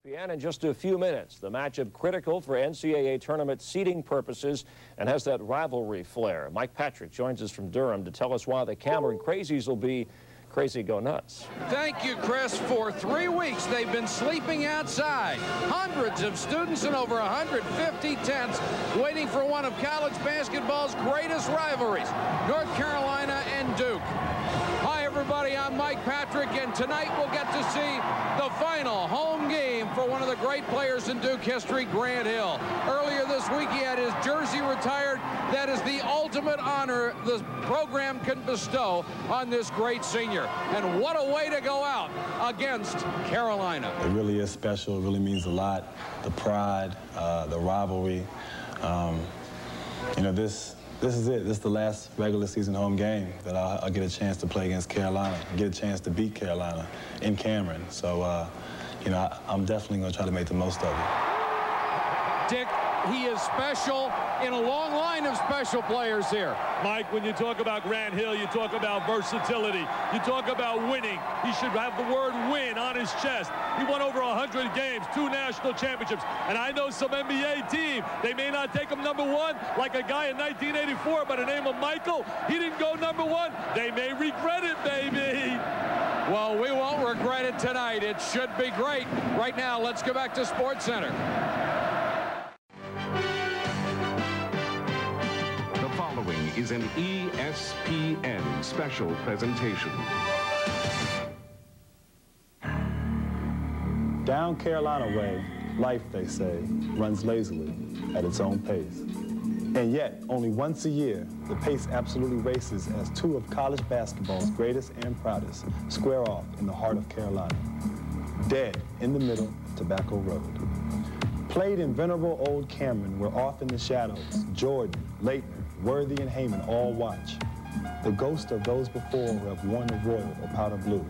And in just a few minutes, the matchup critical for NCAA tournament seeding purposes and has that rivalry flair. Mike Patrick joins us from Durham to tell us why the Cameron Crazies will be crazy go nuts. Thank you, Chris. For 3 weeks, they've been sleeping outside. Hundreds of students in over 150 tents waiting for one of college basketball's greatest rivalries, North Carolina and Duke. Hi, everybody. I'm Mike Patrick, and tonight we'll get to see the final home game for one of the great players in Duke history, Grant Hill. Earlier this week, he had his jersey retired. That is the ultimate honor the program can bestow on this great senior. And what a way to go out against Carolina. It really is special. It really means a lot. The pride, the rivalry. You know, this is it. This is the last regular season home game that I'll get a chance to play against Carolina, get a chance to beat Carolina in Cameron. So, you know, I'm definitely going to try to make the most of it. Dick, he is special in a long line of special players here. Mike, when you talk about Grant Hill, you talk about versatility. You talk about winning. He should have the word win on his chest. He won over 100 games, 2 national championships. And I know some NBA team, they may not take him #1, like a guy in 1984 by the name of Michael. He didn't go #1. They may regret it, baby. Well, we won't regret it tonight. It should be great. Right now, let's go back to SportsCenter. The following is an ESPN special presentation. Down Carolina way, life, they say, runs lazily at its own pace. And yet, only once a year, the pace absolutely races as 2 of college basketball's greatest and proudest square off in the heart of Carolina. Dead in the middle of Tobacco Road. Played in venerable old Cameron, where off in the shadows, Jordan, Leighton, Worthy, and Heyman all watch. The ghost of those before who have worn the royal or powder blue,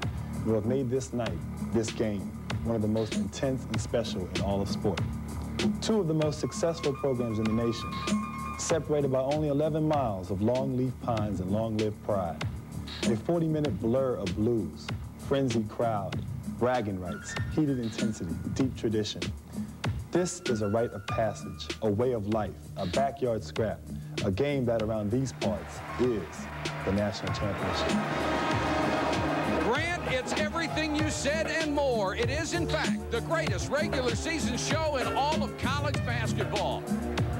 who have made this night, this game, one of the most intense and special in all of sport. 2 of the most successful programs in the nation, separated by only 11 miles of long-leaf pines and long-lived pride. A 40-minute blur of blues, frenzied crowd, bragging rights, heated intensity, deep tradition. This is a rite of passage, a way of life, a backyard scrap, a game that around these parts is the national championship. Grant, it's everything you said and more. It is, in fact, the greatest regular season show in all of college basketball.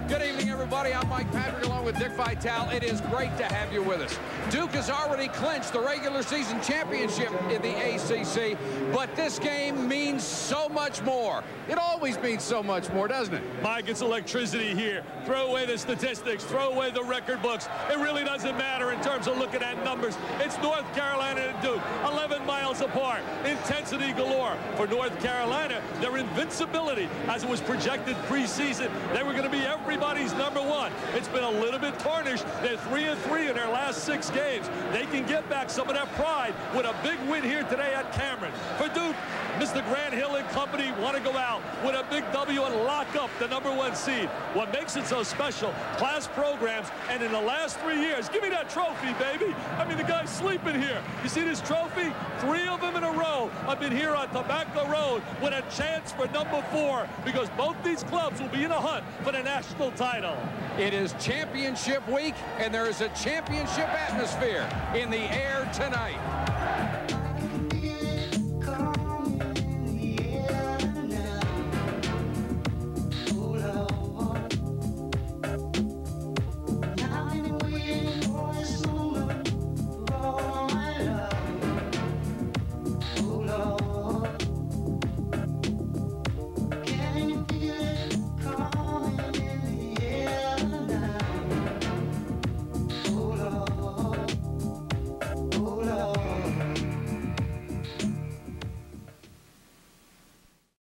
Good evening, everybody. I'm Mike Patrick along with Dick Vitale. It is great to have you with us. Duke has already clinched the regular season championship in the ACC, but this game means so much more. It always means so much more, doesn't it? Mike, it's electricity here. Throw away the statistics. Throw away the record books. It really doesn't matter in terms of looking at numbers. It's North Carolina and Duke, 11 miles apart. Intensity galore. For North Carolina, their invincibility, as it was projected preseason, they were going to be everybody's #1. It's been a little bit tarnished. They're 3-3 in their last 6 games. They can get back some of that pride with a big win here today at Cameron. For Duke, Mr. Grant Hill and company want to go out with a big W and lock up the #1 seed. What makes it so special, class programs, and in the last 3 years, give me that trophy, baby. I mean, the guy's sleeping here. You see this trophy? 3 of them in a row. I've been here on Tobacco Road with a chance for #4 because both these clubs will be in a hunt for the national title. It is championship week, and there is a championship atmosphere in the air tonight.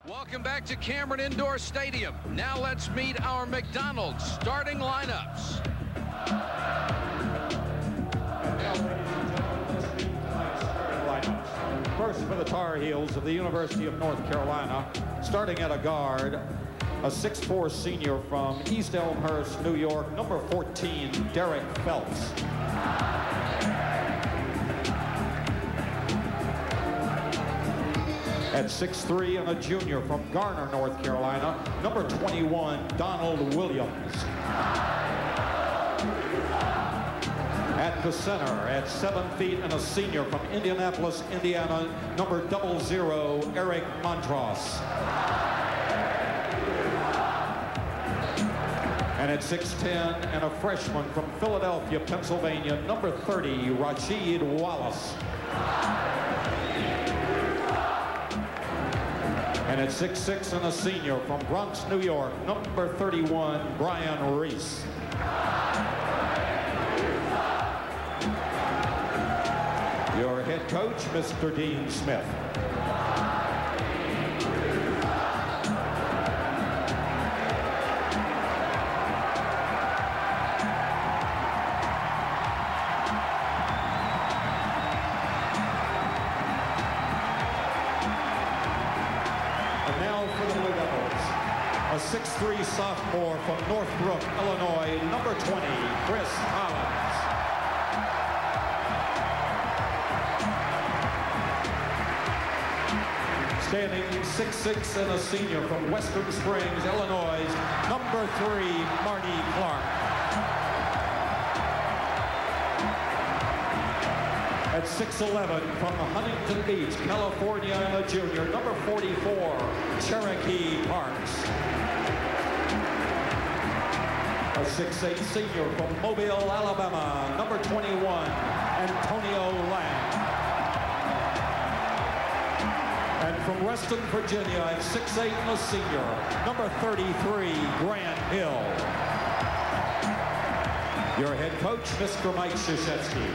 Welcome back to Cameron Indoor Stadium. Now let's meet our McDonald's starting lineups. First for the Tar Heels of the University of North Carolina, starting at a guard, a 6'4" senior from East Elmhurst, New York, number 14, Derek Phelps. At At 6'3" and a junior from Garner, North Carolina, number 21, Donald Williams. At the center, at 7 feet and a senior from Indianapolis, Indiana, number 00, Eric Montross. And at 6'10" and a freshman from Philadelphia, Pennsylvania, number 30, Rasheed Wallace. And at 6'6" and a senior from Bronx, New York, number 31, Brian Reese. Your head coach, Mr. Dean Smith. A 6'3" sophomore from Northbrook, Illinois, number 20, Chris Collins. Standing 6'6" and a senior from Western Springs, Illinois, number 3, Marty Clark. At 6'11", from Huntington Beach, California, a junior, number 44, Cherokee Parks. A 6'8" senior from Mobile, Alabama, number 21, Antonio Lang. And from Reston, Virginia, at 6'8" and a senior, number 33, Grant Hill. Your head coach, Mr. Mike Krzyzewski.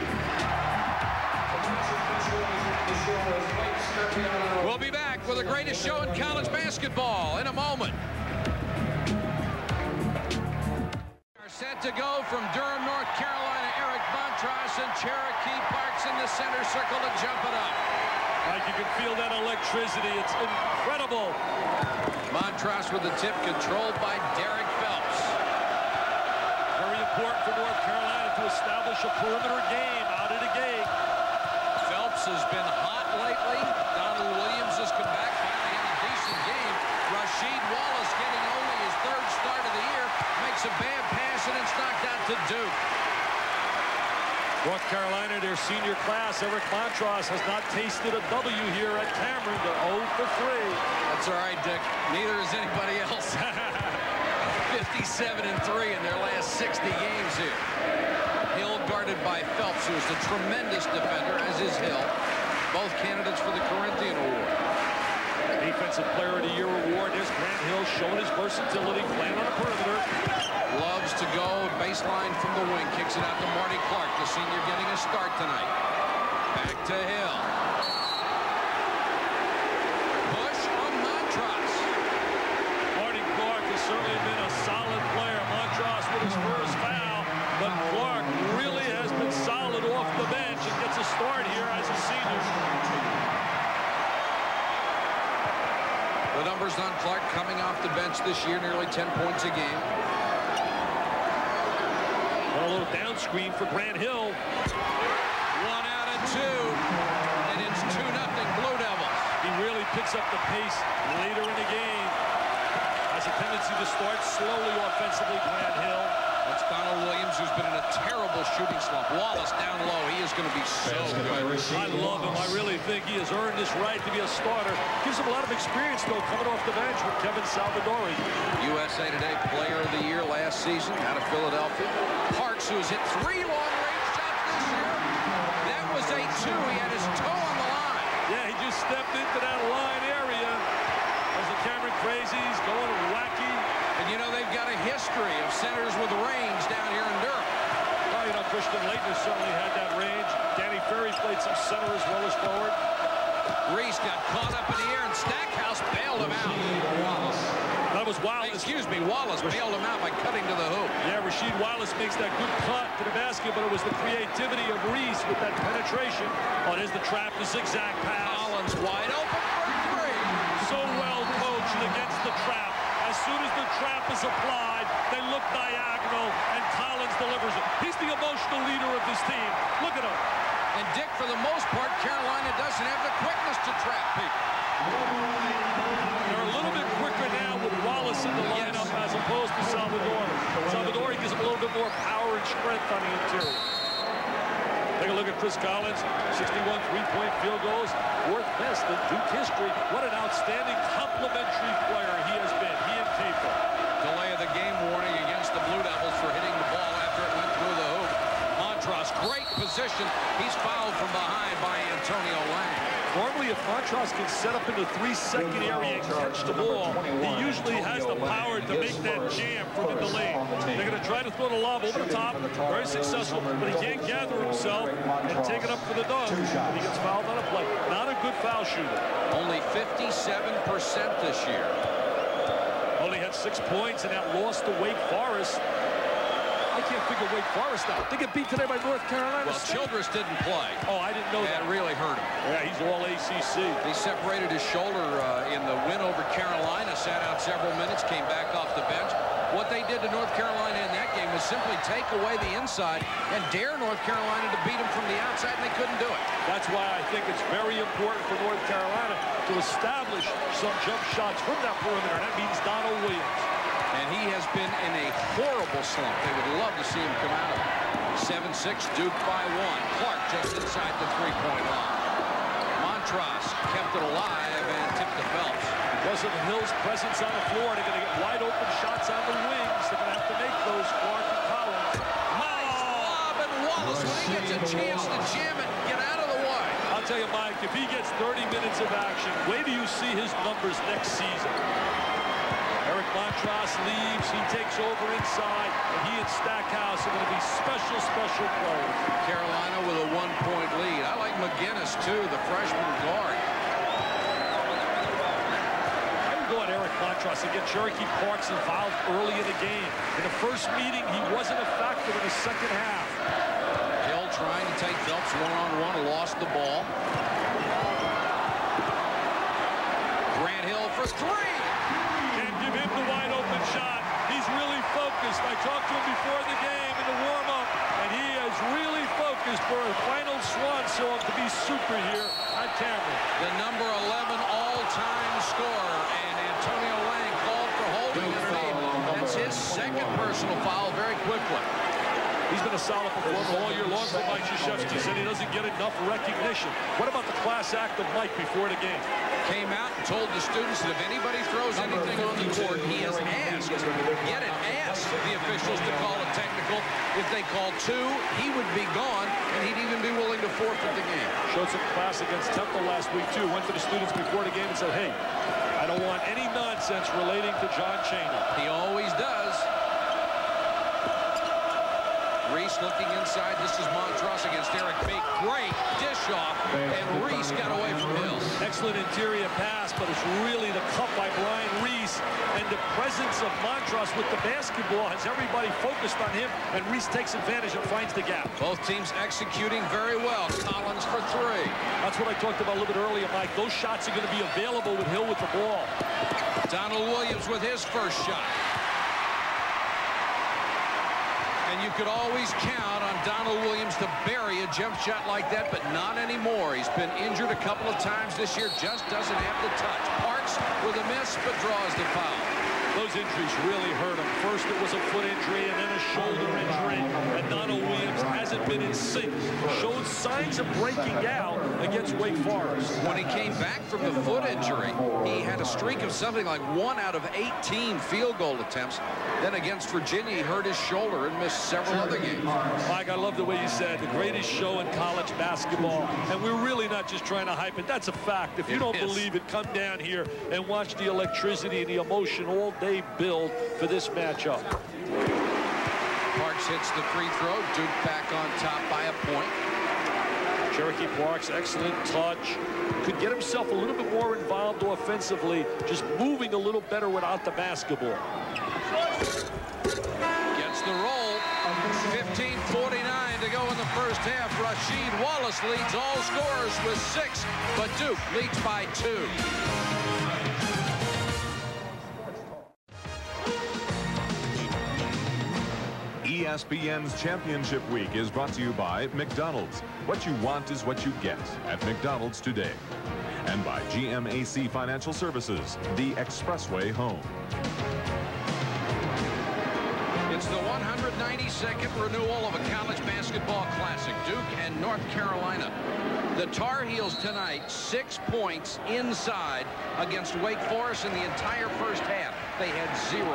We'll be back with the greatest show in college basketball in a moment. Are set to go from Durham, North Carolina, Eric Montross and Cherokee Parks in the center circle to jump it up. Like you can feel that electricity. It's incredible. Montross with the tip, controlled by Derek Phelps. Very important for North Carolina to establish a perimeter game out of the gate. Phelps has been hot lately. Donald Williams has come back, finally had a decent game. Rasheed Wallace getting only his 3rd start of the year, makes a bad pass and it's knocked out to Duke. North Carolina, their senior class, Eric Montross, has not tasted a W here at Cameron. They're 0 for 3. That's all right, Dick. Neither is anybody else. 57-3 in their last 60 games here. Hill guarded by Phelps, who is a tremendous defender, as is Hill. Both candidates for the Corinthian Award. Defensive Player of the Year award. There's Grant Hill showing his versatility, playing on the perimeter. Loves to go baseline from the wing. Kicks it out to Marty Clark, the senior getting a start tonight. Back to Hill. Push on Montross. Marty Clark has certainly been a solid player. Montross with his first foul, but Clark really has been solid off the bench and gets a start here as a senior. The numbers on Clark coming off the bench this year, nearly 10 points a game. A little down screen for Grant Hill. 1 out of 2, and it's 2-0 Blue Devils. He really picks up the pace later in the game. Has a tendency to start slowly offensively, Grant Hill. That's Donald Williams, who's been in a terrible shooting slump. Wallace down low. He is going to be so good. I love him. I really think he has earned this right to be a starter. Gives him a lot of experience, though, coming off the bench with Kevin Salvadori. USA Today Player of the Year last season out of Philadelphia. Parks, who has hit 3 long-range shots this year. That was a 2. He had his toe on the line. Yeah, he just stepped into that line area. As the Cameron Crazies going wacky. And, you know, they've got a history of centers with range down here in Durham. Well, you know, Christian Leitner certainly had that range. Danny Ferry played some center as well as forward. Reese got caught up in the air, and Stackhouse bailed him out. That was Wallace. Excuse me, Wallace bailed him out by cutting to the hoop. Yeah, Rasheed Wallace makes that good cut to the basket, but it was the creativity of Reese with that penetration. Oh, there's the trap, the zigzag pass. Collins wide open for 3. So well coached against the trap. As soon as the trap is applied, they look diagonal, and Collins delivers it. He's the emotional leader of this team. Look at him. And Dick, for the most part, Carolina doesn't have the quickness to trap people. They're a little bit quicker now with Wallace in the lineup as opposed to Salvador. Salvador gives him a little bit more power and strength on the interior. Take a look at Chris Collins, 61 three-point field goals, fourth best in Duke history. What an outstanding complementary player he has been, he and Capo. Delay of the game warning against the Blue Devils for hitting the ball after it went through the hoop. Montross, great position. He's fouled from behind by Antonio Lang. Normally, if Montross can set up in the 3-second area and catch the ball, he usually has the power to make that jam from in the lane. They're going to try to throw the lob over the top. Very successful, but he can't gather himself and take it up for the dunk. He gets fouled on a play. Not a good foul shooter. Only 57% this year. Only had 6 points and that loss to Wake Forest. I can't figure Wake Forest out. They get beat today by North Carolina. Well, Childress didn't play. Oh, I didn't know that. That really hurt him. Yeah, he's all ACC. He separated his shoulder in the win over Carolina, sat out several minutes, came back off the bench. What they did to North Carolina in that game was simply take away the inside and dare North Carolina to beat them from the outside, and they couldn't do it. That's why I think it's very important for North Carolina to establish some jump shots from that perimeter. That means Donald Williams. And he has been in a horrible slump. They would love to see him come out of it. 7-6, Duke by 1. Clark just inside the three-point line. Montross kept it alive and tipped to Phelps. Because of Hill's presence on the floor, they're going to get wide open shots on the wings. They're going to have to make those, Clark and Collins. Nice lob, and Wallace, when he gets a chance to jam it, get out of the way. I'll tell you, Mike, if he gets 30 minutes of action, wait till you see his numbers next season. Eric Montross leaves, he takes over inside, and he and Stackhouse are going to be special players. Carolina with a 1-point lead. I like McGinnis, too, the freshman guard. I would go on Eric Montross and get Cherokee Parks involved early in the game. In the first meeting, he wasn't a factor in the second half. Hill trying to take Phelps one-on-one, lost the ball. Grant Hill for three. Give him the wide open shot. He's really focused. I talked to him before the game in the warm-up, and he is really focused for a final swan song to be super here on camera. The number 11 all-time scorer, and Antonio Lang called for holding underneath. That's his second personal foul very quickly. He's been a solid performer all year long for Mike Krzyzewski. Said he doesn't get enough recognition. What about the class act of Mike before the game? Came out and told the students that if anybody throws anything on the court, he has asked, get it, asked the officials to call a technical. If they called 2, he would be gone, and he'd even be willing to forfeit the game. Showed some class against Temple last week, too. Went to the students before the game and said, hey, I don't want any nonsense relating to John Chaney. He always does. Reese looking inside. This is Montross against Eric Bake. Great dish off, and Reese got away from Hill. Excellent interior pass, but it's really the cut by Brian Reese. And the presence of Montross with the basketball has everybody focused on him, and Reese takes advantage and finds the gap. Both teams executing very well. Collins for 3. That's what I talked about a little bit earlier, Mike. Those shots are going to be available with Hill with the ball. Donald Williams with his first shot. And you could always count on Donald Williams to bury a jump shot like that, but not anymore. He's been injured a couple of times this year, just doesn't have the touch. Parks with a miss, but draws the foul. Those injuries really hurt him. First it was a foot injury and then a shoulder injury. And Donald Williams hasn't been in sync. Showed signs of breaking out against Wake Forest. When he came back from the foot injury, he had a streak of something like 1 out of 18 field goal attempts. Then against Virginia, he hurt his shoulder and missed several other games. Mike, I love the way you said the greatest show in college basketball. And we're really not just trying to hype it. That's a fact. If you don't believe it, come down here and watch the electricity and the emotion all day build for this matchup. Parks hits the free throw. Duke back on top by a point. Cherokee Parks, excellent touch. Could get himself a little bit more involved offensively, just moving a little better without the basketball. Gets the roll. 15:49 to go in the first half. Rasheed Wallace leads all scorers with 6, but Duke leads by 2. ESPN's Championship Week is brought to you by McDonald's. What you want is what you get at McDonald's today. And by GMAC Financial Services, the expressway home. It's the 192nd renewal of a college basketball classic, Duke and North Carolina. The Tar Heels tonight, 6 points inside against Wake Forest in the entire first half. They had 0.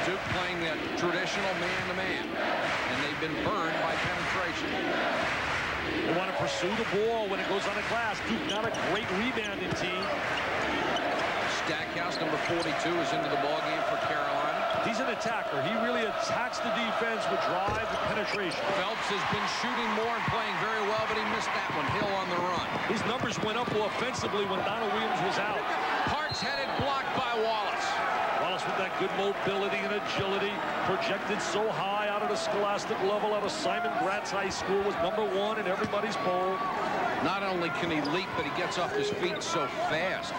Duke playing that traditional man-to-man, and they've been burned by penetration. They want to pursue the ball when it goes on the glass. Duke not a great rebounding team. Stackhouse, number 42, is into the ballgame for Carolina. He's an attacker. He really attacks the defense with drive and penetration. Phelps has been shooting more and playing very well, but he missed that one. Hill on the run. His numbers went up offensively when Donald Williams was out. Parks had it blocked by Wallace. Wallace with that good mobility and agility, projected so high out of the scholastic level out of Simon Gratz High School, was #1 in everybody's poll. Not only can he leap, but he gets off his feet so fast.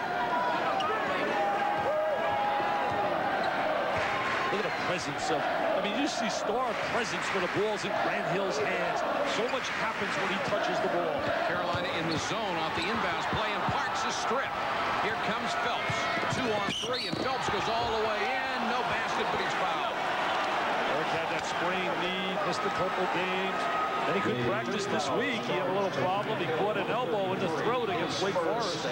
Look at the presence of, I mean, you see star presence when the ball's in Grant Hill's hands. So much happens when he touches the ball. Carolina in the zone off the inbounds play, and Parks is stripped. Here comes Phelps. 2-on-3, and Phelps goes all the way in. No basket, but he's fouled. Eric had that sprained knee, missed a couple games. Then he couldn't practice this week. He had a little problem. He caught an elbow in the throat against Wake Forest.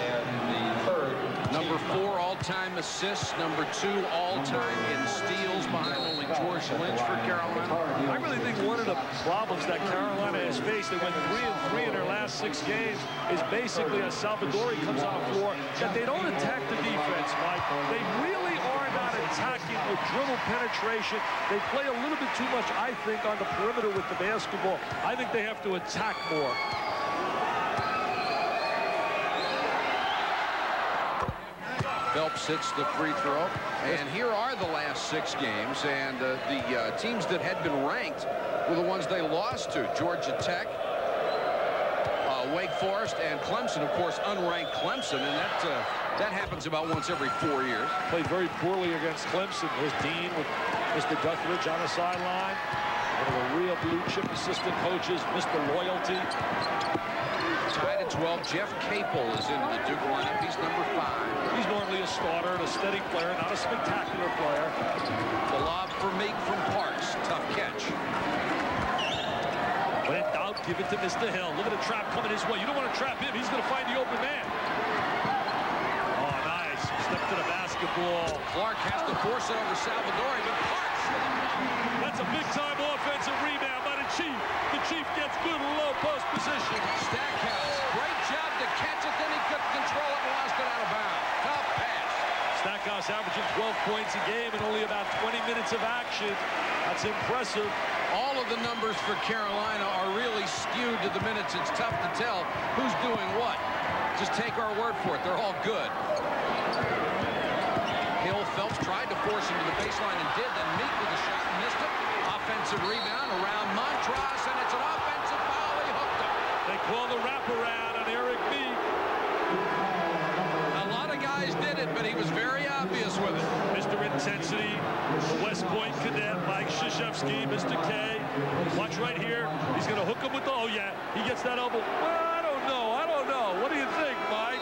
Number 4 all-time assists, number 2 all-time in steals, behind only George Lynch for Carolina. I really think one of the problems that Carolina has faced, they went 3-3 in their last 6 games, is basically as Salvadori comes on the floor, that they don't attack the defense, Mike. They really are not attacking with dribble penetration. They play a little bit too much, I think, on the perimeter with the basketball. I think they have to attack more. Phelps hits the free throw, and here are the last 6 games, and the teams that had been ranked were the ones they lost to. Georgia Tech, Wake Forest, and Clemson, of course, unranked Clemson, and that happens about once every 4 years. Played very poorly against Clemson. There's Dean with Mr. Guthridge on the sideline. One of the real blue-chip assistant coaches, Mr. Loyalty. Tied at 12, Jeff Capel is into the Duke lineup. He's number 5. He's normally a starter and a steady player, not a spectacular player. The lob for Meek from Parks. Tough catch. When in doubt, give it to Mr. Hill. Look at the trap coming his way. You don't want to trap him. He's going to find the open man. Oh, nice. Step to the basketball. Clark has to force it over Salvadori, but Parks. That's a big-time offensive rebound by the Chief. The Chief gets good low post position. Stackhouse. Great job to catch it. Then he couldn't control it and lost it out of bounds. Tough pass. Stackhouse averaging 12 points a game in only about 20 minutes of action. That's impressive. All of the numbers for Carolina are really skewed to the minutes. It's tough to tell who's doing what. Just take our word for it. They're all good. Hill, Phelps tried to force him to the baseline and did. Then Meek with a shot and missed it. Offensive rebound around Montross, and it's an offensive foul. He hooked him. They call the wraparound on Eric Meek. A lot of guys did it, but he was very obvious with it. Mr. Intensity, the West Point cadet, Mike Krzyzewski, Mr. K. Watch right here. He's going to hook him with the, oh yeah, he gets that elbow. Well, I don't know. What do you think, Mike?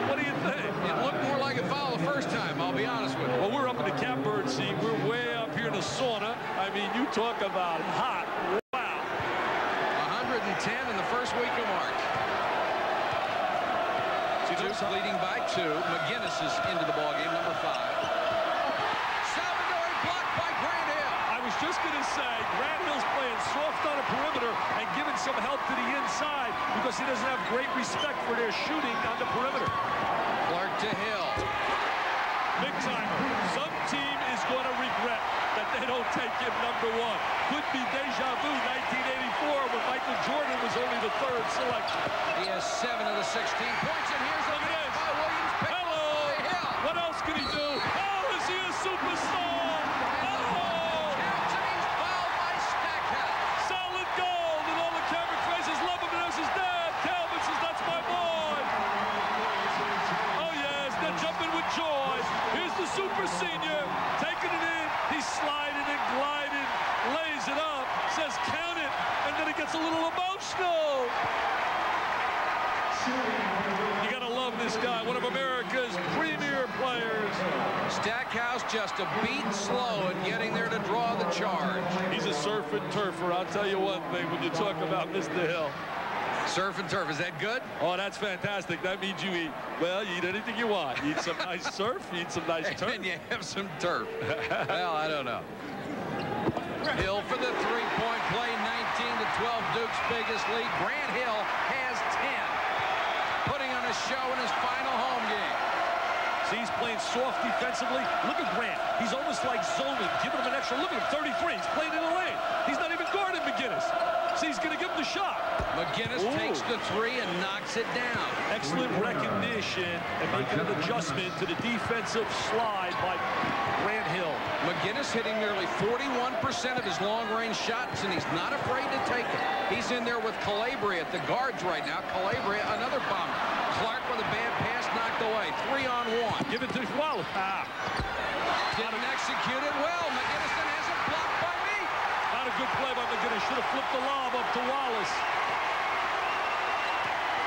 What do you think? It looked more like a foul the first time, I'll be honest with you. Well, we're up in the catbird seat. We're way up here in the sauna. I mean, you talk about hot. Wow. 110 in the first week of March. Duke leading by 2. McGinnis is into the ballgame, number 5. Salvadori blocked by Grant Hill. I was just going to say, Grant Hill's playing soft on the perimeter and giving some help to the inside because he doesn't have great respect for their shooting on the perimeter. Clark to Hill. Big timer. Some team is going to regret that they don't take him number 1. Could be deja vu 1984 when Michael Jordan was only the 3rd selection. He has 7 of the 16 points, and here's a miss by Williams. Hello. What else can he do? Oh, is he a superstar? Oh. Counts, and he's fouled by Stackhouse. Solid gold, and all the camera crazes love him, and there's his dad. Calvin says, that's my boy. Oh, yes, they're jumping with joy. Here's the super senior, taking it in. He's sliding and gliding, lays it up, says count it, and then he gets a little emotional. You gotta love this guy, one of America's premier players. Stackhouse just a beat slow in getting there to draw the charge. He's a surf and turfer. I'll tell you one thing when you talk about Mr. Hill. Surf and turf, is that good? Oh, that's fantastic. That means you eat, well, you eat anything you want. You eat some nice surf, you eat some nice turf. And you have some turf. Well, I don't know. Hill for the three-point play, 19-12, Duke's biggest lead. Grant Hill has 10, putting on a show in his final home game. See, he's playing soft defensively. Look at Grant. He's almost like zoning, giving him an extra. Look at him, 33. He's playing in the lane. He's not even guarding McGinnis. See, he's going to give him the shot. McGinnis takes the three and knocks it down. Excellent recognition and making an adjustment to the defensive slide by Grant Hill. McGinnis hitting nearly 41% of his long-range shots, and he's not afraid to take them. He's in there with Calabria at the guards right now. Calabria, another bomber. Clark with a bad pass knocked away. 3-on-1. Give it to Wallace. Didn't execute it well. McGinnis then has it blocked by me. Not a good play by McGinnis. Should have flipped the lob up to Wallace.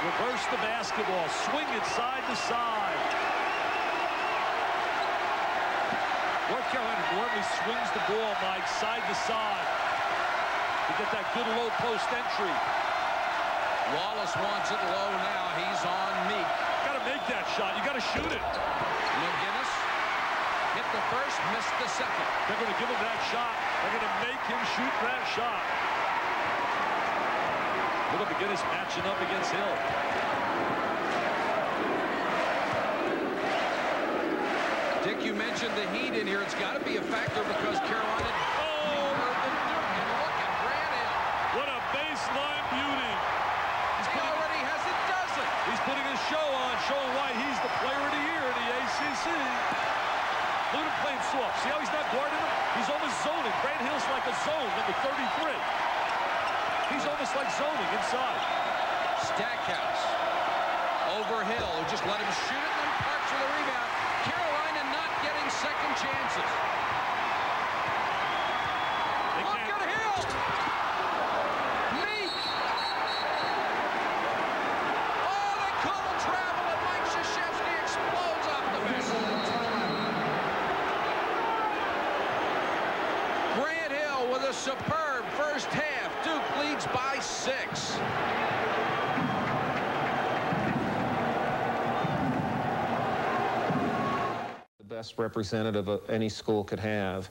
Reverse the basketball. Swing it side to side. North Carolina normally swings the ball, Mike, side to side to get that good low post entry. Wallace wants it low now. He's on Meek. Got to make that shot. You got to shoot it. McGinnis hit the first, missed the second. They're going to give him that shot. They're going to make him shoot that shot. Look at McGinnis matching up against Hill. Dick, you mentioned the heat in here. It's got to be a factor because Carolina... Oh! And look at Grant Hill. What a baseline beauty. He already has a dozen. He's putting his show on, showing why he's the player of the year in the ACC. Look at him playing soft. See how he's not guarding him? He's almost zoning. Grant Hill's like a zone, number 33. He's almost like zoning inside. Stackhouse over Hill, who just let him shoot it and then parks for the rebound. Carolina not getting second chances. Look at Hill! Meek! Oh, they call travel, and Mike Krzyzewski explodes off the bench. Grant Hill with a superb first half. Duke leads by 6. Best representative of any school could have.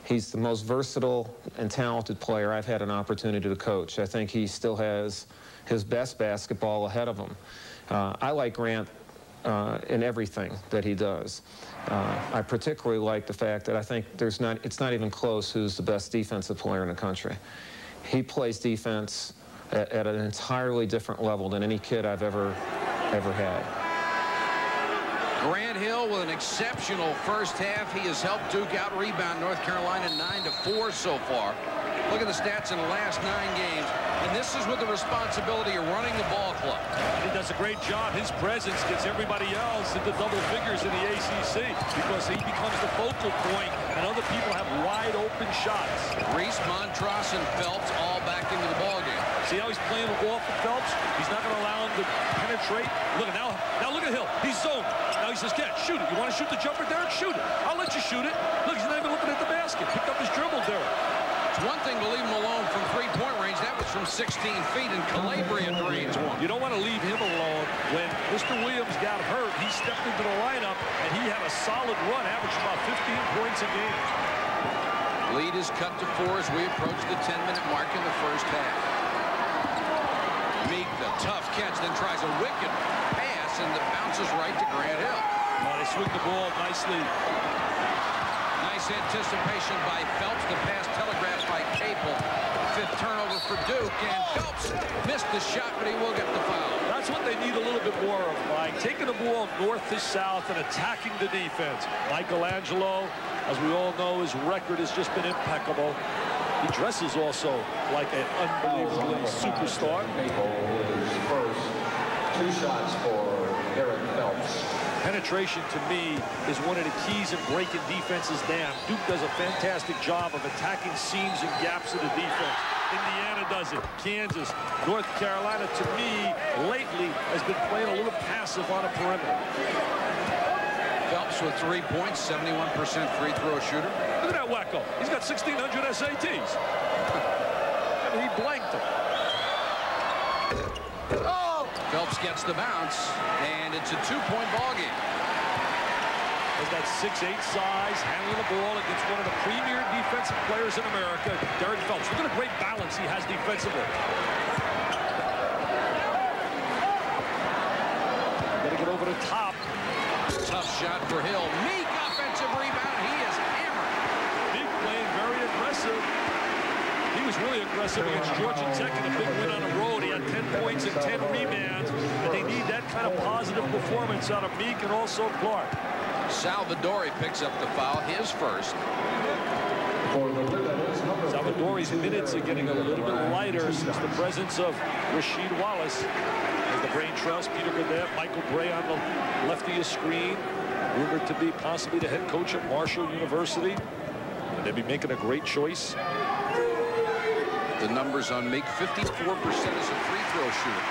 He's the most versatile and talented player I've had an opportunity to coach. I think he still has his best basketball ahead of him. I like Grant in everything that he does. I particularly like the fact that I think it's not even close who's the best defensive player in the country. He plays defense at an entirely different level than any kid I've ever had. Grant Hill with an exceptional first half. He has helped Duke out-rebound North Carolina 9-4 so far. Look at the stats in the last 9 games. And this is with the responsibility of running the ball club. He does a great job. His presence gets everybody else into double figures in the ACC because he becomes the focal point and other people have wide open shots. Reese, Montross, and Phelps all back into the ballgame. See how he's playing off of Phelps? He's not going to allow him to penetrate. Look at now look at Hill. He's zoned. Now he says, "Get shoot it. You want to shoot the jumper, Derek? Shoot it. I'll let you shoot it." Look, he's not even looking at the basket. Picked up his dribble, Derek. It's one thing to leave him alone from three-point range. That was from 16 feet, and Calabria drains one. You don't want to leave him alone. When Mr. Williams got hurt, he stepped into the lineup, and he had a solid run, averaged about 15 points a game. Lead is cut to 4 as we approach the 10-minute mark in the first half. Meek, the tough catch, then tries a wicked pass, and it bounces right to Grant Hill. Oh, they swing the ball nicely. Nice anticipation by Phelps. The pass telegraphed by Capel. 5th turnover for Duke, and Phelps missed the shot, but he will get the foul. That's what they need a little bit more of, Mike. Taking the ball north to south and attacking the defense. Michelangelo, as we all know, his record has just been impeccable. He dresses also like an unbelievably superstar. First, 2 shots for Eric Phelps. Penetration, to me, is one of the keys in breaking defenses down. Duke does a fantastic job of attacking seams and gaps of the defense. Indiana does it. Kansas. North Carolina, to me, lately has been playing a little passive on a perimeter. Phelps with 3 points, 71% free throw shooter. Look at that wacko. He's got 1,600 SATs. And he blanked them. Oh! Phelps gets the bounce, and it's a 2-point ball game. Has that 6'8" size, handling the ball against one of the premier defensive players in America, Derek Phelps. Look at the great balance he has defensively. Got to get over the top. Tough shot for Hill. Meek offensive rebound. He is hammered. Meek playing very aggressive. He was really aggressive against Georgia Tech in a big win on the road. He had 10 points and 10 rebounds, and they need that kind of positive performance out of Meek and also Clark. Salvadori picks up the foul, his first. Salvadori's minutes are getting a little bit lighter since the presence of Rasheed Wallace. As the brain trust, Peter Gadet, Michael Bray on the left of your screen, rumored to be possibly the head coach at Marshall University. And they'd be making a great choice. The numbers on Meek, 54% as a free throw shooter.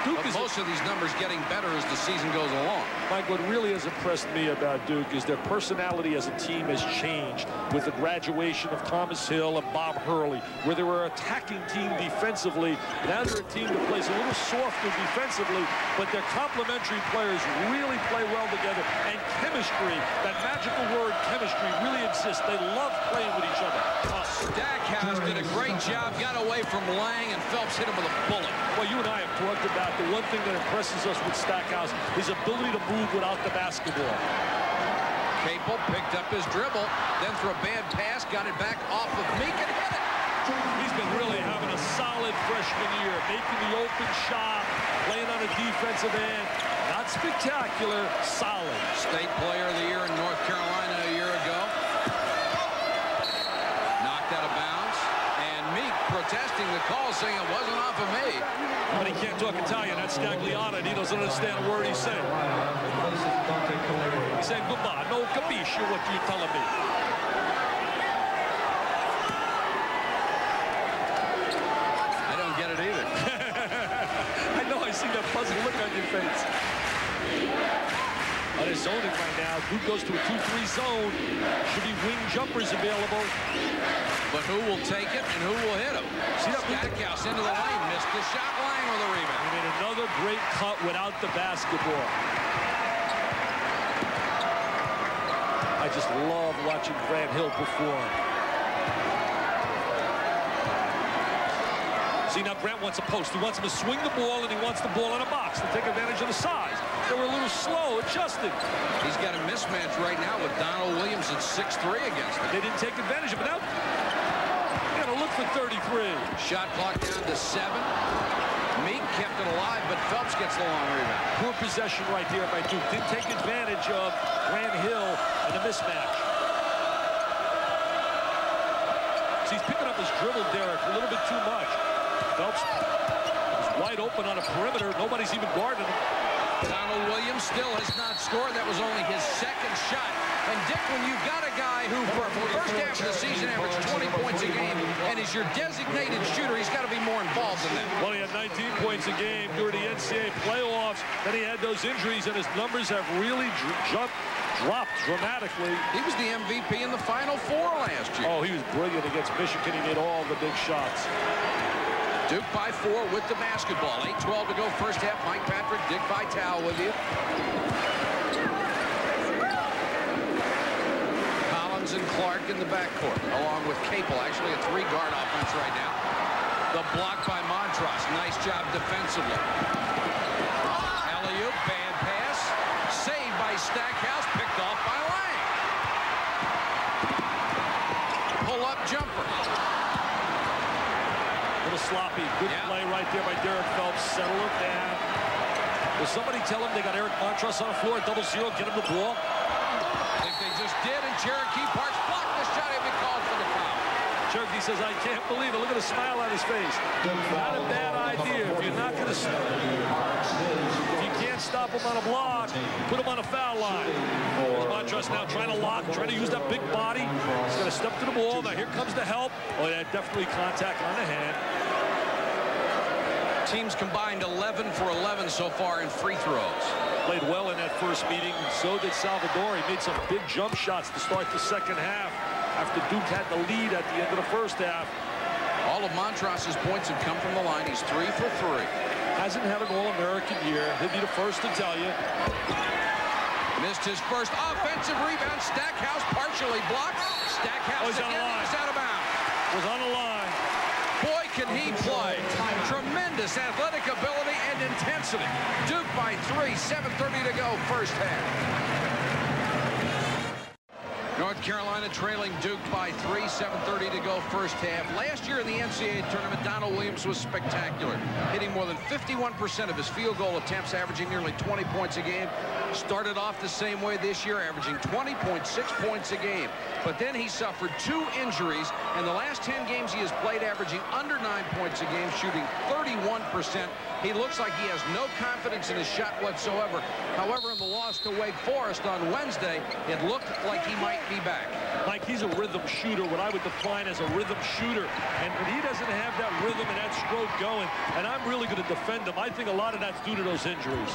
But most of these numbers getting better as the season goes along. Mike, what really has impressed me about Duke is their personality as a team has changed with the graduation of Thomas Hill and Bob Hurley, where they were an attacking team defensively. Now they're a team that plays a little softer defensively, but their complementary players really play well together. And chemistry, that magical word chemistry, really exists. They love playing with each other. Stackhouse did a great job, got away from Lang, and Phelps hit him with a bullet. Well, you and I have talked about the one thing that impresses us with Stackhouse, his ability to move without the basketball. Capel picked up his dribble, then threw a bad pass, got it back off of Meek and hit it. He's been really having a solid freshman year, making the open shot, playing on the defensive end. Not spectacular, solid. State Player of the Year in North Carolina a year ago. Knocked out of bounds, and Meek protesting the call, saying it wasn't off of me. But he can't talk Italian. That's Stagliano, and he doesn't understand a word he's saying. He's saying, goodbye, no capisci what you're telling me. I don't get it either. I know, I see that puzzled look on your face. On his zoning right now, Duke goes to a 2-3 zone. Should be wing jumpers available. But who will take it and who will hit him? See that Stackhouse into the lane, missed the shot. Lang with a rebound. He made another great cut without the basketball. I just love watching Grant Hill perform. See, now Grant wants a post. He wants him to swing the ball, and he wants the ball in a box to take advantage of the size. They were a little slow adjusting. He's got a mismatch right now with Donald Williams at 6'3" against him. They didn't take advantage of it. Now, got to look for 33. Shot clock down to 7. Meek kept it alive, but Phelps gets the long rebound. Poor possession right there by Duke. Didn't take advantage of Grant Hill and the mismatch. So he's picking up his dribble, Derek, a little bit too much. Phelps is wide open on a perimeter. Nobody's even guarding him. Donald Williams still has not scored. That was only his second shot. And Dick, when you've got a guy who for the first half of the season averaged 20 points a game and is your designated shooter, he's got to be more involved in that. Well, he had 19 points a game during the NCAA playoffs. Then he had those injuries, and his numbers have really dropped dramatically. He was the MVP in the Final Four last year. Oh, he was brilliant against Michigan. He made all the big shots. Duke by 4 with the basketball. 8:12 to go first half. Mike Patrick, Dick Vitale with you. Collins and Clark in the backcourt, along with Capel. Actually a 3-guard offense right now. The block by Montross. Nice job defensively. Alley-oop, bad pass. Saved by Stackhouse, picked off by Lang. Pull-up jumper. Sloppy. Good play right there by Derek Phelps. Settle it down. Will somebody tell him they got Eric Montross on the floor at 0-0, get him the ball? If they just did, and Cherokee Parks blocked the shot, he'd be called for the foul. Cherokee says, I can't believe it. Look at the smile on his face. Not a bad idea. If you're not going to, if you can't stop him on a block, put him on a foul line. As my Montross now trying to lock, trying to use that big body. He's got to step to the ball. Now here comes the help. Oh, yeah, definitely contact on the hand. Teams combined 11 for 11 so far in free throws. Played well in that first meeting. So did Salvador. He made some big jump shots to start the second half after Duke had the lead at the end of the first half. All of Montross's points have come from the line. He's 3 for 3. Hasn't had an All-American year. He'll be the first to tell you. Missed his first offensive rebound. Stackhouse partially blocked. Stackhouse again was out of bounds. Was on the line. Boy, can he play. Tremendous athletic ability and intensity. Duke by 3, 7:30 to go first half. North Carolina trailing Duke by 3, 7:30 to go first half. Last year in the NCAA tournament, Donald Williams was spectacular, hitting more than 51% of his field goal attempts, averaging nearly 20 points a game. Started off the same way this year, averaging 20.6 points a game. But then he suffered 2 injuries, and the last 10 games he has played averaging under 9 points a game, shooting 31%. He looks like he has no confidence in his shot whatsoever. However, in the loss to Wake Forest on Wednesday, it looked like he might be back. Mike, he's a rhythm shooter, what I would define as a rhythm shooter. And he doesn't have that rhythm and that stroke going. And I'm really going to defend him. I think a lot of that's due to those injuries.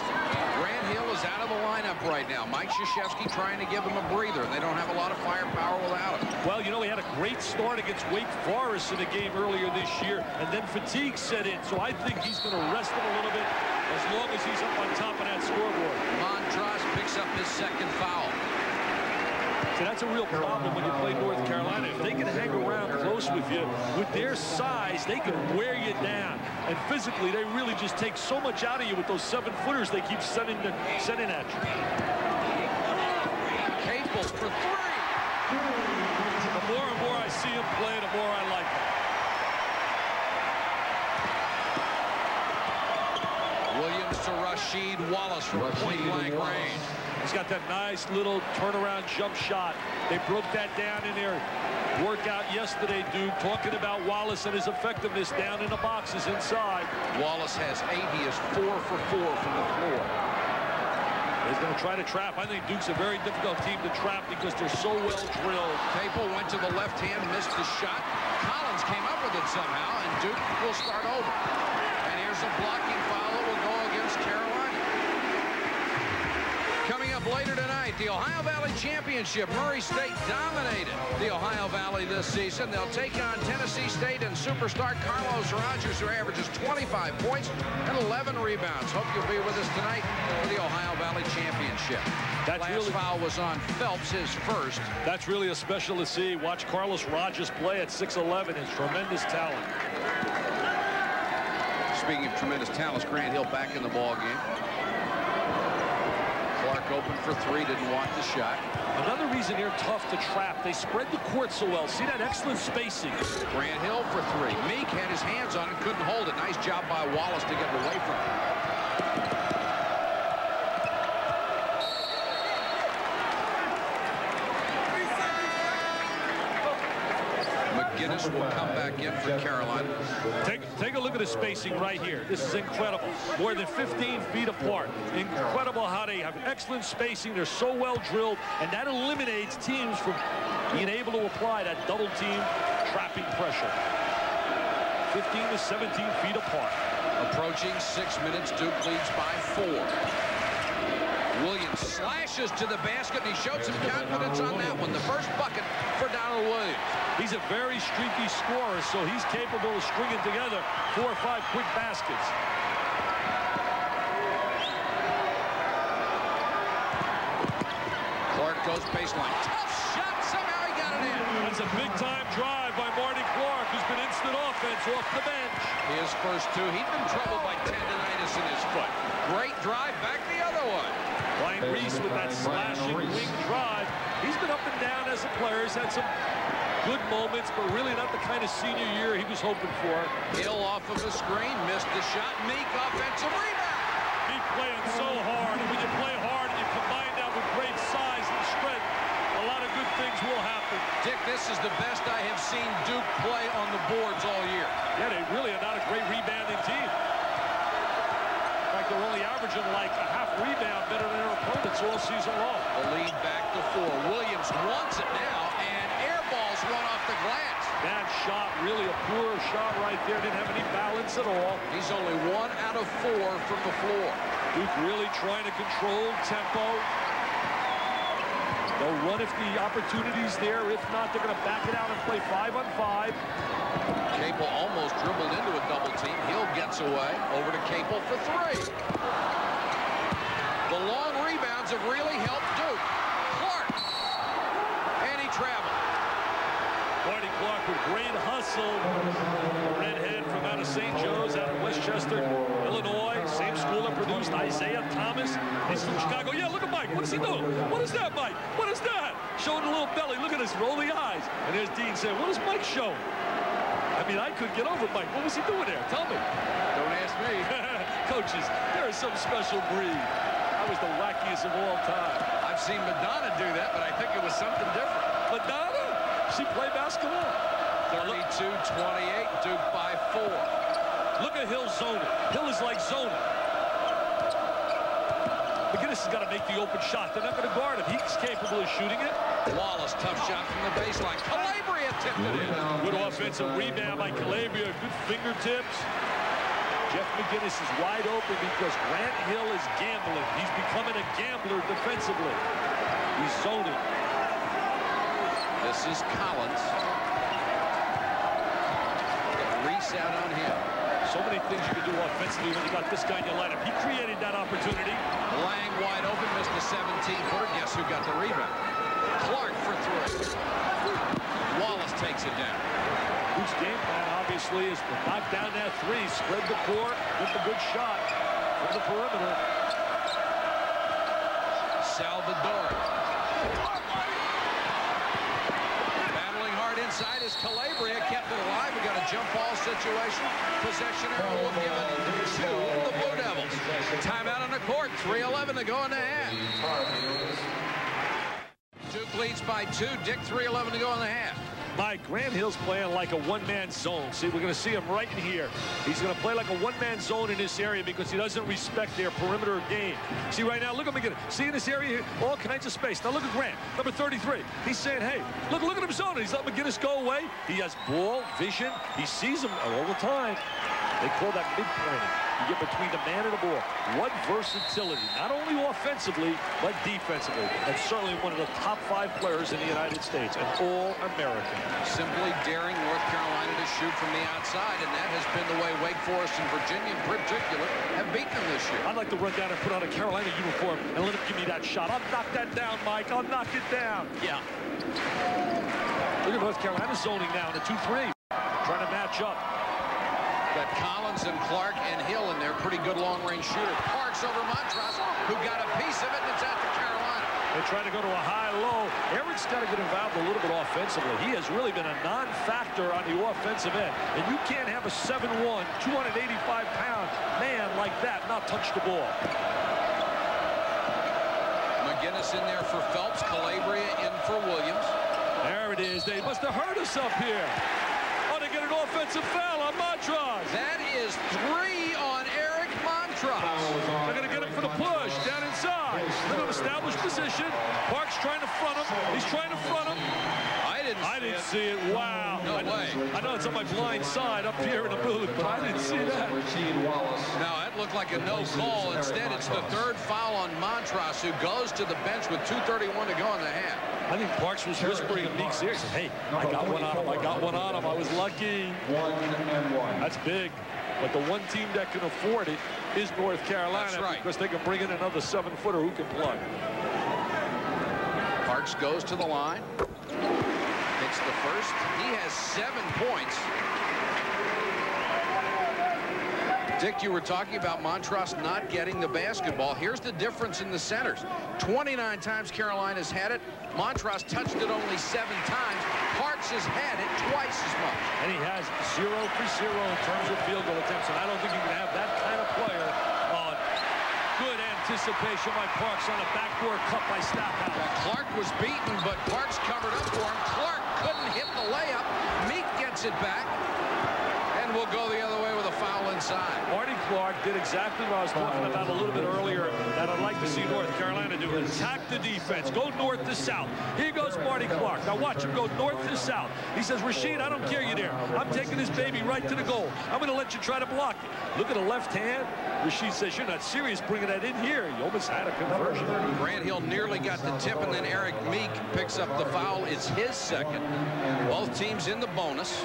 Grant Hill is out of the lineup right now. Mike Krzyzewski trying to give him a breather. And they don't have a lot of firepower without him. Well, you know, he had a great start against Wake Forest in a game earlier this year. And then fatigue set in. So I think he's going to rest him a little bit as long as he's up on top of that scoreboard. Montross picks up his second foul. So that's a real problem when you play North Carolina. If they can hang around close with you, with their size, they can wear you down. And physically, they really just take so much out of you with those 7-footers they keep sending at you. Capel for 3. The more and more I see him play, the more I like him. Williams to Rasheed Wallace from point-blank range. He's got that nice little turnaround jump shot. They broke that down in their workout yesterday, Duke, talking about Wallace and his effectiveness down in the boxes inside. Wallace has 8. He is 4 for 4 from the floor. He's going to try to trap. I think Duke's a very difficult team to trap because they're so well drilled. Capel went to the left hand, missed the shot. Collins came up with it somehow, and Duke will start over. And here's a blocking foul that will go against Carolina. Coming up later tonight, the Ohio Valley Championship. Murray State dominated the Ohio Valley this season. They'll take on Tennessee State and superstar Carlos Rogers, who averages 25 points and 11 rebounds. Hope you'll be with us tonight for the Ohio Valley Championship. That last foul was on Phelps, his first. That's really a special to see. Watch Carlos Rogers play at 6'11", his tremendous talent. Speaking of tremendous talents, Grant Hill back in the ball game. Clark open for 3, didn't want the shot. Another reason they're tough to trap. They spread the court so well. See that excellent spacing. Grant Hill for 3. Meek had his hands on it, couldn't hold it. Nice job by Wallace to get away from it. McGinnis will come back in for Carolina. Take a look at the spacing right here. This is incredible. More than 15 feet apart. Incredible how they have excellent spacing. They're so well drilled, and that eliminates teams from being able to apply that double team trapping pressure. 15 to 17 feet apart. Approaching 6 minutes, Duke leads by 4. Williams slashes to the basket, and he showed some confidence on that one. The first bucket for Donald Williams. He's a very streaky scorer, so he's capable of stringing together 4 or 5 quick baskets. Clark goes baseline. Tough shot. Somehow he got it in. That's a big-time drive by Marty Clark, who's been instant offense off the bench. His first 2. He'd been troubled by tendinitis in his foot. Great drive back the other way. Ryan Reese with that slashing wing drive. He's been up and down as a player. He's had some good moments, but really not the kind of senior year he was hoping for. Hill off of the screen, missed the shot. Meek offensive rebound. He's playing so hard, and when you play hard and you combine that with great size and strength, a lot of good things will happen. Dick, this is the best I have seen Duke play on the boards all year. Yeah, they really are not a great rebounding team. In fact, think they're only averaging like a half rebound better than their opponents all season long. The lead back to 4. Williams wants it now, and air balls run off the glass. Bad shot, really a poor shot right there. Didn't have any balance at all. He's only 1 out of 4 from the floor. Duke really trying to control tempo. They'll run if the opportunity's there. If not, they're going to back it out and play 5-on-5. Capel almost dribbled into a double team. Hill gets away. Over to Capel for 3. The long rebounds have really helped Duke. Clark. And he traveled. Marty Clark with great hustle. Redhead from out of St. Joe's, out of Westchester, Illinois. Same school that produced Isaiah Thomas. He's from Chicago. Yeah, look at Mike. What is he doing? What is that, Mike? What is that? Showing a little belly. Look at his rolling eyes. And there's Dean saying, what is Mike showing? I mean, I couldn't get over Mike. What was he doing there? Tell me. Don't ask me. Coaches, there is some special breed. That was the wackiest of all time. I've seen Madonna do that, but I think it was something different. Madonna? She played basketball. 32-28, Duke by 4. Look at Hill zoning. Hill is like zoning. McGinnis has got to make the open shot. They're not going to guard him. He's capable of shooting it. Wallace, tough shot from the baseline. Calabria tipped it in. Good offensive rebound by Calabria. Good fingertips. Jeff McGinnis is wide open because Grant Hill is gambling. He's becoming a gambler defensively. He's zoning. This is Collins. Reset on him. So many things you can do offensively when you got this guy in your lineup. He created that opportunity. Lang wide open, missed the 17-footer. Guess who got the rebound? Clark for 3. Wallace takes it down. Duke's game plan, obviously, is to knock down that 3, spread the court, get the good shot from the perimeter. Salvador. Battling hard inside is Calabria, kept it alive. We got a jump ball situation. Possession arrow will give it to the Blue Devils. Timeout on the court. 3:11 to go in the half. Duke leads by 2. Dick, 3:11 to go in the half. Mike, Grant Hill's playing like a one-man zone. See, we're going to see him right in here. He's going to play like a one-man zone in this area because he doesn't respect their perimeter game. See, right now, look at McGinnis. See in this area here, all kinds of space. Now look at Grant, number 33. He's saying, hey, look at him zoning. He's letting McGinnis go away. He has ball vision. He sees him all the time. They call that mid-pointing. You get between the man and the ball. What versatility, not only offensively, but defensively. And certainly one of the top 5 players in the United States, an All-American. Simply daring North Carolina to shoot from the outside, and that has been the way Wake Forest and Virginia in particular have beaten them this year. I'd like to run down and put on a Carolina uniform and let him give me that shot. I'll knock that down, Mike. I'll knock it down. Yeah. Look at North Carolina zoning now in a 2-3. Trying to match up. Got Collins and Clark and Hill in there. Pretty good long-range shooter. Parks over Montross, who got a piece of it, and it's out to Carolina. They try to go to a high-low. Eric's got to get involved a little bit offensively. He has really been a non-factor on the offensive end. And you can't have a 7'1", 285-pound man like that not touch the ball. McGinnis in there for Phelps. Calabria in for Williams. There it is. They must have heard us up here. Oh, they get an offensive foul on Montross. That is 3 on Eric Montross. They're going to get him for the push down inside. They're going to establish position. Parks trying to front him. He's trying to front him. I didn't see it. Wow. No way. I know it's on my blind side up here in the booth, but I didn't see that. Now, that looked like a no call. Instead, it's the 3rd foul on Montross, who goes to the bench with 2:31 to go in the half. I think Parks was whispering in Meek's ear. He said, hey, I got one on him. I got one on him. I was lucky. 1-and-1. That's big. But the one team that can afford it is North Carolina. That's right. Because they can bring in another 7-footer who can plug. Parks goes to the line. Hits the first. He has 7 points. Dick, you were talking about Montross not getting the basketball. Here's the difference in the centers. 29 times Carolina's had it. Montross touched it only 7 times. Parks has had it twice as much. And he has 0 for 0 in terms of field goal attempts. And I don't think you can have that kind of player on good anticipation by Parks on a backdoor cut by Stackhouse. Clark was beaten, but Parks covered up for him. Clark couldn't hit the layup. Meek gets it back. And And we'll go the other way with a foul inside. Marty Clark did exactly what I was talking about a little bit earlier that I'd like to see North Carolina do. Attack the defense. Go north to south. Here goes Marty Clark. Now watch him go north to south. He says, Rasheed, I don't care you there. I'm taking this baby right to the goal. I'm going to let you try to block it. Look at the left hand. Rasheed says, you're not serious bringing that in here. You almost had a conversion. Grant Hill nearly got the tip, and then Eric Meek picks up the foul. It's his second. Both teams in the bonus.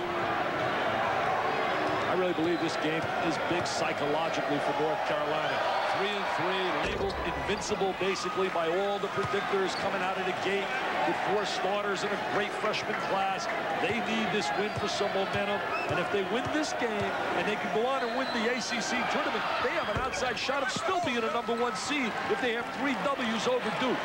I really believe this game is big psychologically for North Carolina. 3-3, labeled invincible basically by all the predictors coming out of the gate with 4 starters and a great freshman class. They need this win for some momentum, and if they win this game and they can go on and win the ACC tournament, they have an outside shot of still being a #1 seed if they have 3 W's over Duke.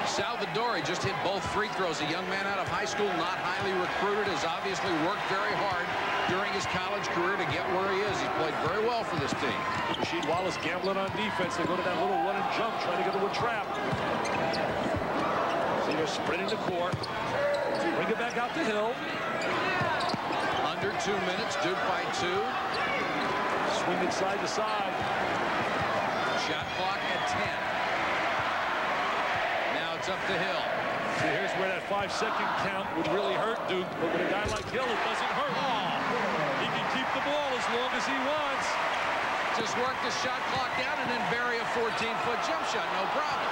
Salvadori just hit both free throws. A young man out of high school, not highly recruited, has obviously worked very hard during his college career to get where he is. He's played very well for this team. Rasheed Wallace gambling on defense. They go to that little run and jump, trying to get to a trap. So they're spreading the court. Bring it back out to Hill. Under 2 minutes, Duke by 2. Swing it side to side. Shot clock at 10. Now it's up to Hill. See, here's where that 5-second count would really hurt Duke, but with a guy like Hill, it doesn't hurt. He can keep the ball as long as he wants. Just work the shot clock down and then bury a 14-foot jump shot, no problem.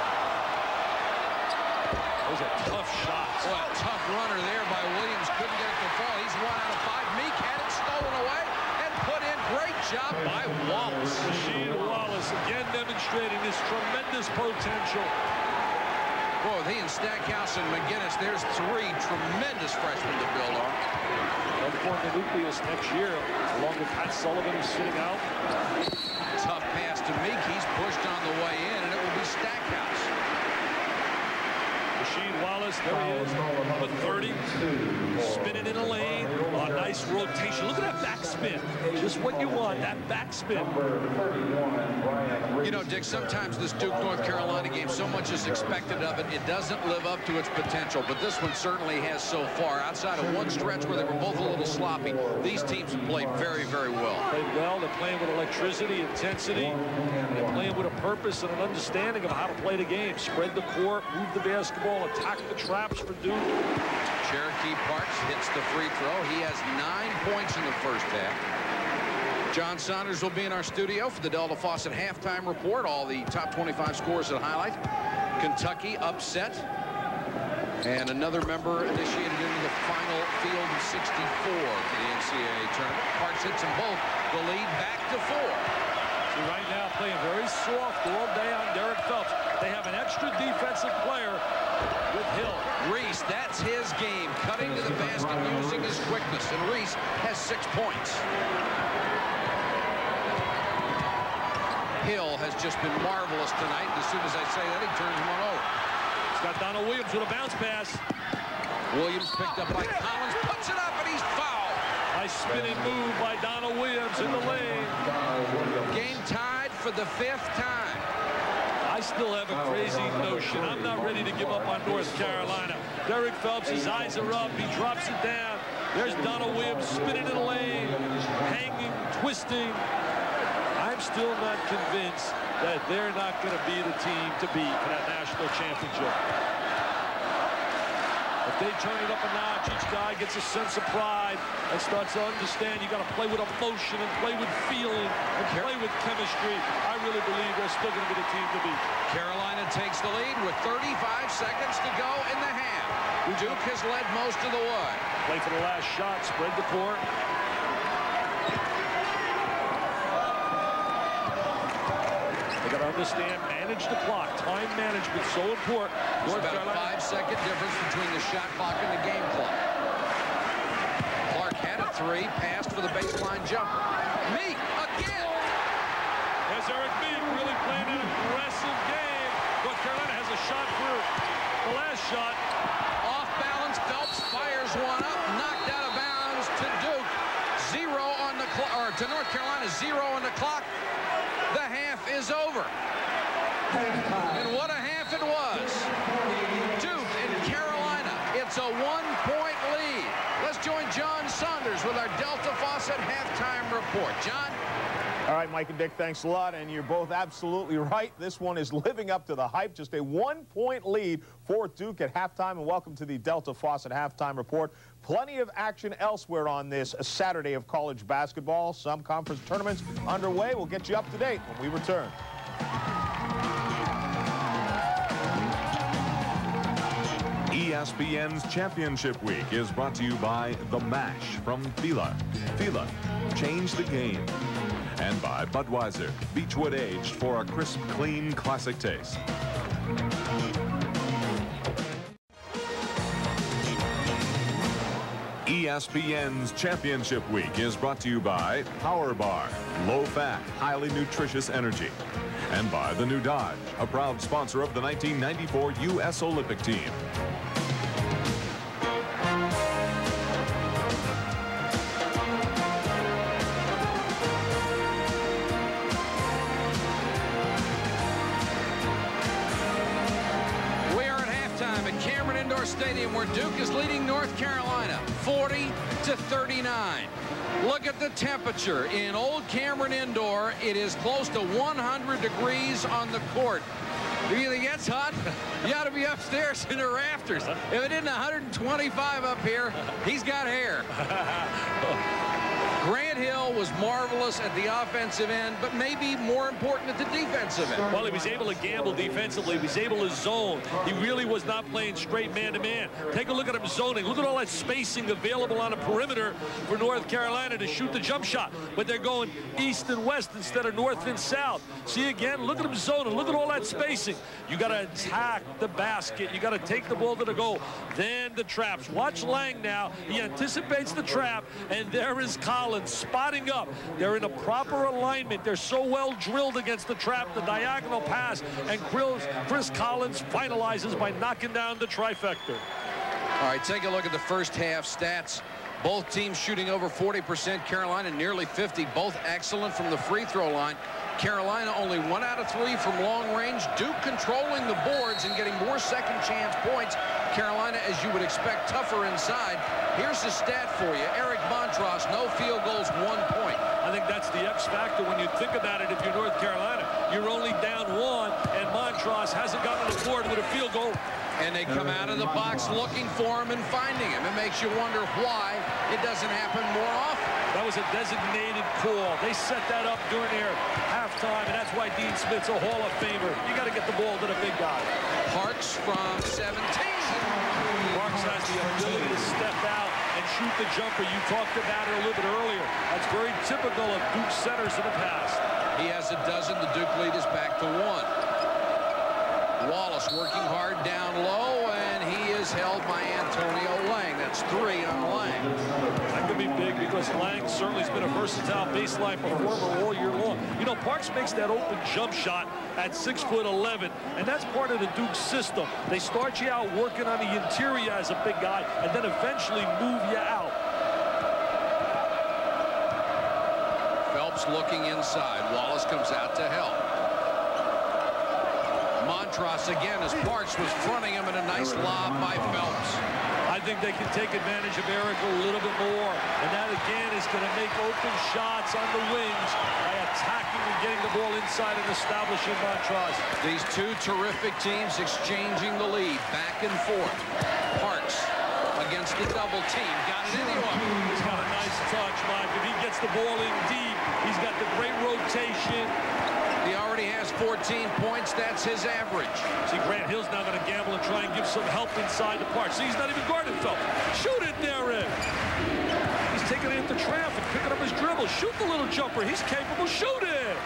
Those are tough shots. Well, a tough runner there by Williams. Couldn't get it to fall. He's 1 out of 5. Meek had it stolen away and put in. Great job by Wallace. Rasheed Wallace again demonstrating this tremendous potential. Boy, he and Stackhouse and McGinnis, there's 3 tremendous freshmen to build on. They'll form the nucleus next year, along with Pat Sullivan, who's sitting out. Tough pass to Meek. He's pushed on the way in, and it will be Stackhouse. Rasheed Wallace, there he is, number 30, spinning in a lane. A nice rotation. Look at that backspin. Just what you want, that backspin. You know, Dick, sometimes this Duke-North Carolina game, so much is expected of it, it doesn't live up to its potential. But this one certainly has so far. Outside of one stretch where they were both a little sloppy, these teams have played very, very well. Played well. They're playing with electricity, intensity. And they're playing with a purpose and an understanding of how to play the game. Spread the court, move the basketball, attack the traps for Duke. Cherokee Parks hits the free throw. He has 9 points in the first half. John Saunders will be in our studio for the Delta Faucet halftime report. All the top 25 scores and highlights. Kentucky upset. And another member initiated into the final field of 64 for the NCAA tournament. Parks hits them both. The lead back to 4. See, right now playing very soft all day on Derek Phelps. They have an extra defensive player with Hill. Reese, that's his game. Cutting to the basket using his quickness. And Reese has 6 points. Hill has just been marvelous tonight. As soon as I say that, he turns one over. He's got Donald Williams with a bounce pass. Williams picked up by Collins, puts it up, and he's fouled. Nice spinning move by Donald Williams in the lane. Game tied for the 5th time. I still have a crazy notion. I'm not ready to give up on North Carolina. Derek Phelps, his eyes are up. He drops it down. There's Donald Williams spinning in the lane, hanging, twisting. I'm still not convinced that they're not going to be the team to beat for that national championship. If they turn it up a notch, each guy gets a sense of pride and starts to understand you got to play with emotion and play with feeling and play with chemistry. I really believe they're still going to be the team to beat. Carolina takes the lead with 35 seconds to go in the half. Duke has led most of the way. Play for the last shot, spread the court. They got to understand, manage the clock. Time management so important. There's about a 5-second difference between the shot clock and the game clock. Clark had a 3, passed for the baseline jumper. Meek again. There's Eric Meek really playing an aggressive game. North Carolina has a shot for the last shot. Off balance, Phelps fires one up, knocked out of bounds to Duke. 0 on the clock, or to North Carolina, 0 on the clock. The half is over. And what a half it was. Duke and Carolina, it's a 1-point lead. Let's join John Saunders with our Delta Faucet halftime report. report. John? All right, Mike and Dick, thanks a lot, and you're both absolutely right. This one is living up to the hype. Just a 1-point lead for Duke at halftime, and welcome to the Delta Faucet Halftime Report. Plenty of action elsewhere on this Saturday of college basketball. Some conference tournaments underway. We'll get you up to date when we return. ESPN's Championship Week is brought to you by The Mash from Fila. Fila, change the game. And by Budweiser, Beechwood aged for a crisp, clean, classic taste. ESPN's Championship Week is brought to you by Power Bar, low-fat, highly nutritious energy. And by the new Dodge, a proud sponsor of the 1994 U.S. Olympic team. Stadium, where Duke is leading North Carolina 40-39. Look at the temperature in Old Cameron Indoor. It is close to 100 degrees on the court. If it gets hot, you ought to be upstairs in the rafters. If it isn't 125 up here, he's got hair. Grant Hill was marvelous at the offensive end, but maybe more important at the defensive end. Well, he was able to gamble defensively. He was able to zone. He really was not playing straight man-to-man. Take a look at him zoning. Look at all that spacing available on the perimeter for North Carolina to shoot the jump shot. But they're going east and west instead of north and south. See again? Look at him zoning. Look at all that spacing. You got to attack the basket. You got to take the ball to the goal. Then the traps. Watch Lang now. He anticipates the trap, and there is Collins spotting up. They're in a proper alignment. They're so well drilled against the trap, the diagonal pass, and Chris Collins finalizes by knocking down the trifecta. All right, take a look at the first half stats. Both teams shooting over 40%. Carolina nearly 50. Both excellent from the free throw line. Carolina only 1 out of 3 from long range. Duke controlling the boards and getting more second chance points. Carolina, as you would expect, tougher inside. Here's the stat for you. Eric Montross, no field goals, 1 point. I think that's the X factor when you think about it. If you're North Carolina, you're only down 1, and Montross hasn't gotten on the board with a field goal. And they come out of the box looking for him and finding him. It makes you wonder why it doesn't happen more often. That was a designated call. They set that up during their halftime, and that's why Dean Smith's a Hall of Famer. You got to get the ball to the big guy. Parks from 17. Parks has the ability to step out and shoot the jumper. You talked about it a little bit earlier. That's very typical of Duke centers in the past. He has a dozen. The Duke lead is back to 1. Wallace working hard down low, and he is held by Antonio Lang. That's 3 on Lang. That could be big because Lang certainly has been a versatile baseline performer all year long. You know, Parks makes that open jump shot at 6'11", and that's part of the Duke system. They start you out working on the interior as a big guy, and then eventually move you out. Phelps looking inside. Wallace comes out to help. Montross again as Parks was fronting him, and a nice lob by Phelps. I think they can take advantage of Eric a little bit more, and that again is going to make open shots on the wings by attacking and getting the ball inside and establishing Montross. These two terrific teams exchanging the lead back and forth. Parks against the double team. Got it anyway. He's got a nice touch, Mike. If he gets the ball in deep, he's got the great rotation. He already has 14 points. That's his average. See, Grant Hill's now going to gamble and try and give some help inside the park. See, he's not even guarding Phelps. Shoot it, Darren. He's taking it into traffic, picking up his dribble. Shoot the little jumper. He's capable. Shoot it.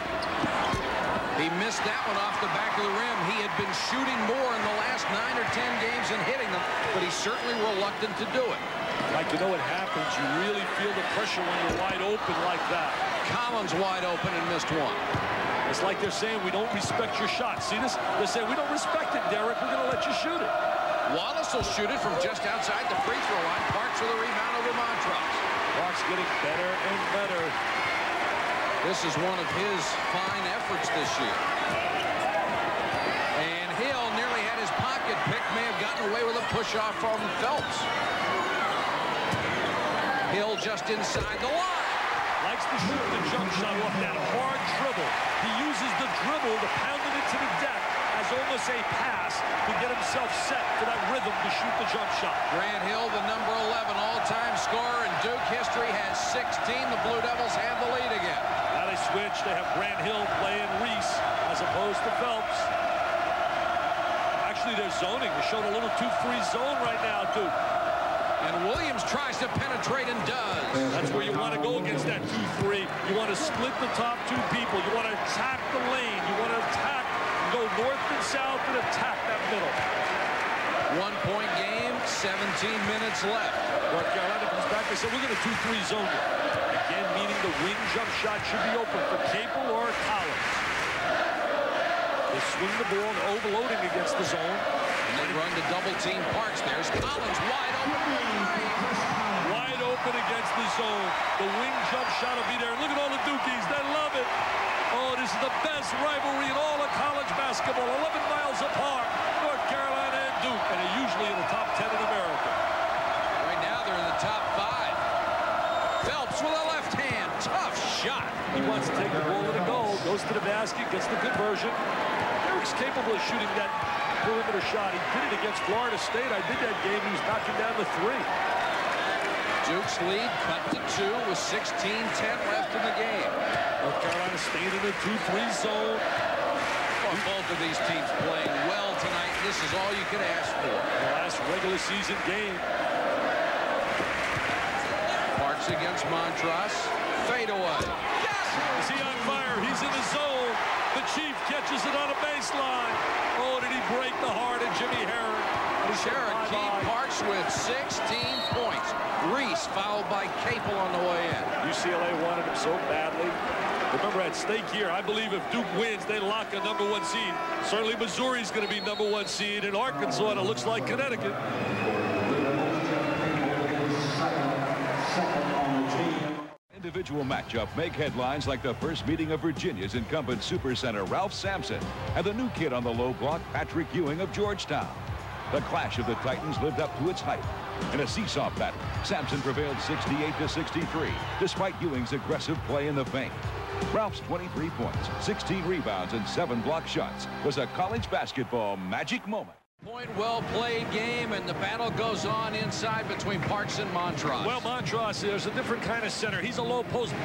He missed that one off the back of the rim. He had been shooting more in the last 9 or 10 games and hitting them, but he's certainly reluctant to do it. Like, you know what happens? You really feel the pressure when you're wide open like that. Collins wide open and missed one. It's like they're saying, we don't respect your shot. See this? They're saying, we don't respect it, Derek. We're going to let you shoot it. Wallace will shoot it from just outside the free throw line. Parks with a rebound over Montross. Parks getting better and better. This is one of his fine efforts this year. And Hill nearly had his pocket picked. May have gotten away with a push-off from Phelps. Hill just inside the line. likes to shoot the jump shot off that hard dribble. He uses the dribble to pound it into the deck as almost a pass to get himself set for that rhythm to shoot the jump shot. Grant Hill, the number 11 all-time scorer in Duke history, has 16. The Blue Devils have the lead again. Now they switch. They have Grant Hill playing Reese as opposed to Phelps. Actually, they're zoning. They're showing a little 2-3 zone right now, Duke. And Williams tries to penetrate and does. That's where you want to go against that 2-3. You want to split the top two people. You want to attack the lane. You want to attack, go north and south and attack that middle. 1-point game, 17 minutes left. North Carolina comes back. They said, we're going to 2-3 zone you. Again, meaning the wing jump shot should be open for Capel or Collins. They swing the ball and overloading against the zone. And they run to double team Parks. There's Collins wide open. Wide open against the zone. The wing jump shot will be there. Look at all the Dukies. They love it. Oh, this is the best rivalry in all of college basketball. 11 miles apart. North Carolina and Duke. And they're usually in the top 10 in America. Right now they're in the top 5. Phelps with a left hand. Tough shot. He wants to take the ball to the goal. Goes to the basket. Gets the conversion. Eric's capable of shooting that perimeter shot. He did it against Florida State. I did that game. He was knocking down the 3. Duke's lead cut to 2 with 16-10 left in the game. North Carolina staying in the 2-3 zone. Well, both of these teams playing well tonight. This is all you could ask for. The last regular season game. Parks against Montross. Fade away. Is he on fire? He's in the zone. The Chief catches it on a baseline. Oh, did he break the heart of Jimmy Herron? Cherokee Parks with 16 points. Reese fouled by Capel on the way in. UCLA wanted him so badly. Remember, at stake here, I believe if Duke wins, they lock a #1 seed. Certainly Missouri's going to be #1 seed, and Arkansas, it looks like Connecticut. Individual matchup make headlines like the first meeting of Virginia's incumbent super center Ralph Sampson and the new kid on the low block Patrick Ewing of Georgetown. The clash of the Titans lived up to its hype. In a seesaw battle, Sampson prevailed 68-63 despite Ewing's aggressive play in the paint. Ralph's 23 points, 16 rebounds, and 7 block shots was a college basketball magic moment. Point well played game, and the battle goes on inside between Parks and Montross. Well, Montross is a different kind of center. He's a low post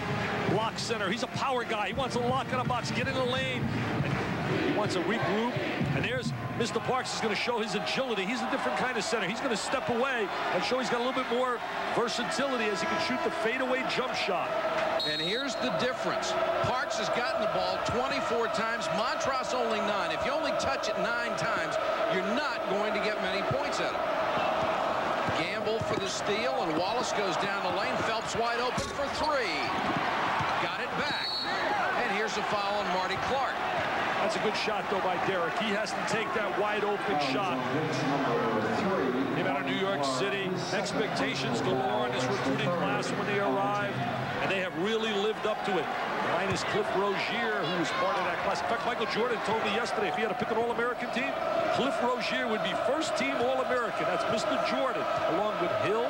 block center. He's a power guy. He wants to lock in a box, get in the lane. And he wants to regroup. And there's Mr. Parks is going to show his agility. He's a different kind of center. He's going to step away and show he's got a little bit more versatility as he can shoot the fadeaway jump shot. And here's the difference. Parks has gotten the ball 24 times. Montross only 9. If you only touch it 9 times, you're not going to get many points at him. Gamble for the steal, and Wallace goes down the lane. Phelps wide open for 3. Got it back. And here's a foul on Marty Clark. That's a good shot, though, by Derek. He has to take that wide-open shot. Came out of New York City. Expectations galore in this recruiting class when they arrived, and they have really lived up to it. Minus Cliff Rozier, who was part of that class. In fact, Michael Jordan told me yesterday if he had to pick an All-American team, Cliff Rozier would be first-team All-American. That's Mr. Jordan, along with Hill,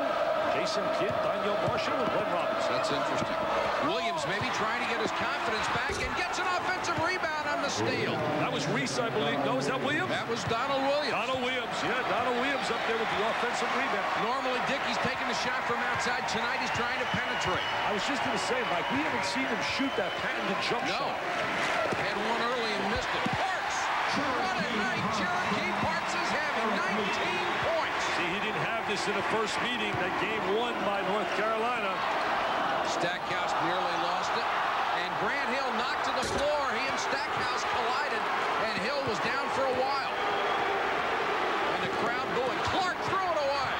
Jason Kidd, Daniel Marshall, and Glenn Robinson. That's interesting. Williams maybe trying to get his confidence back and gets an offensive rebound on the steal. That was Reese, I believe. No, was that Williams? That was Donald Williams. Donald Williams, yeah, Donald Williams up there with the offensive rebound. Normally, Dickey's taking the shot from outside. Tonight, he's trying to penetrate. I was just going to say, Mike, we haven't seen him shoot that patented jump shot. Had one early and missed it. Parks! What a night! Cherokee Parks is having 19 points. See, he didn't have this in the first meeting. That game won by North Carolina. Stackhouse nearly lost it. And Grant Hill knocked to the floor. He and Stackhouse collided, and Hill was down for a while. And the crowd going. Clark threw it away.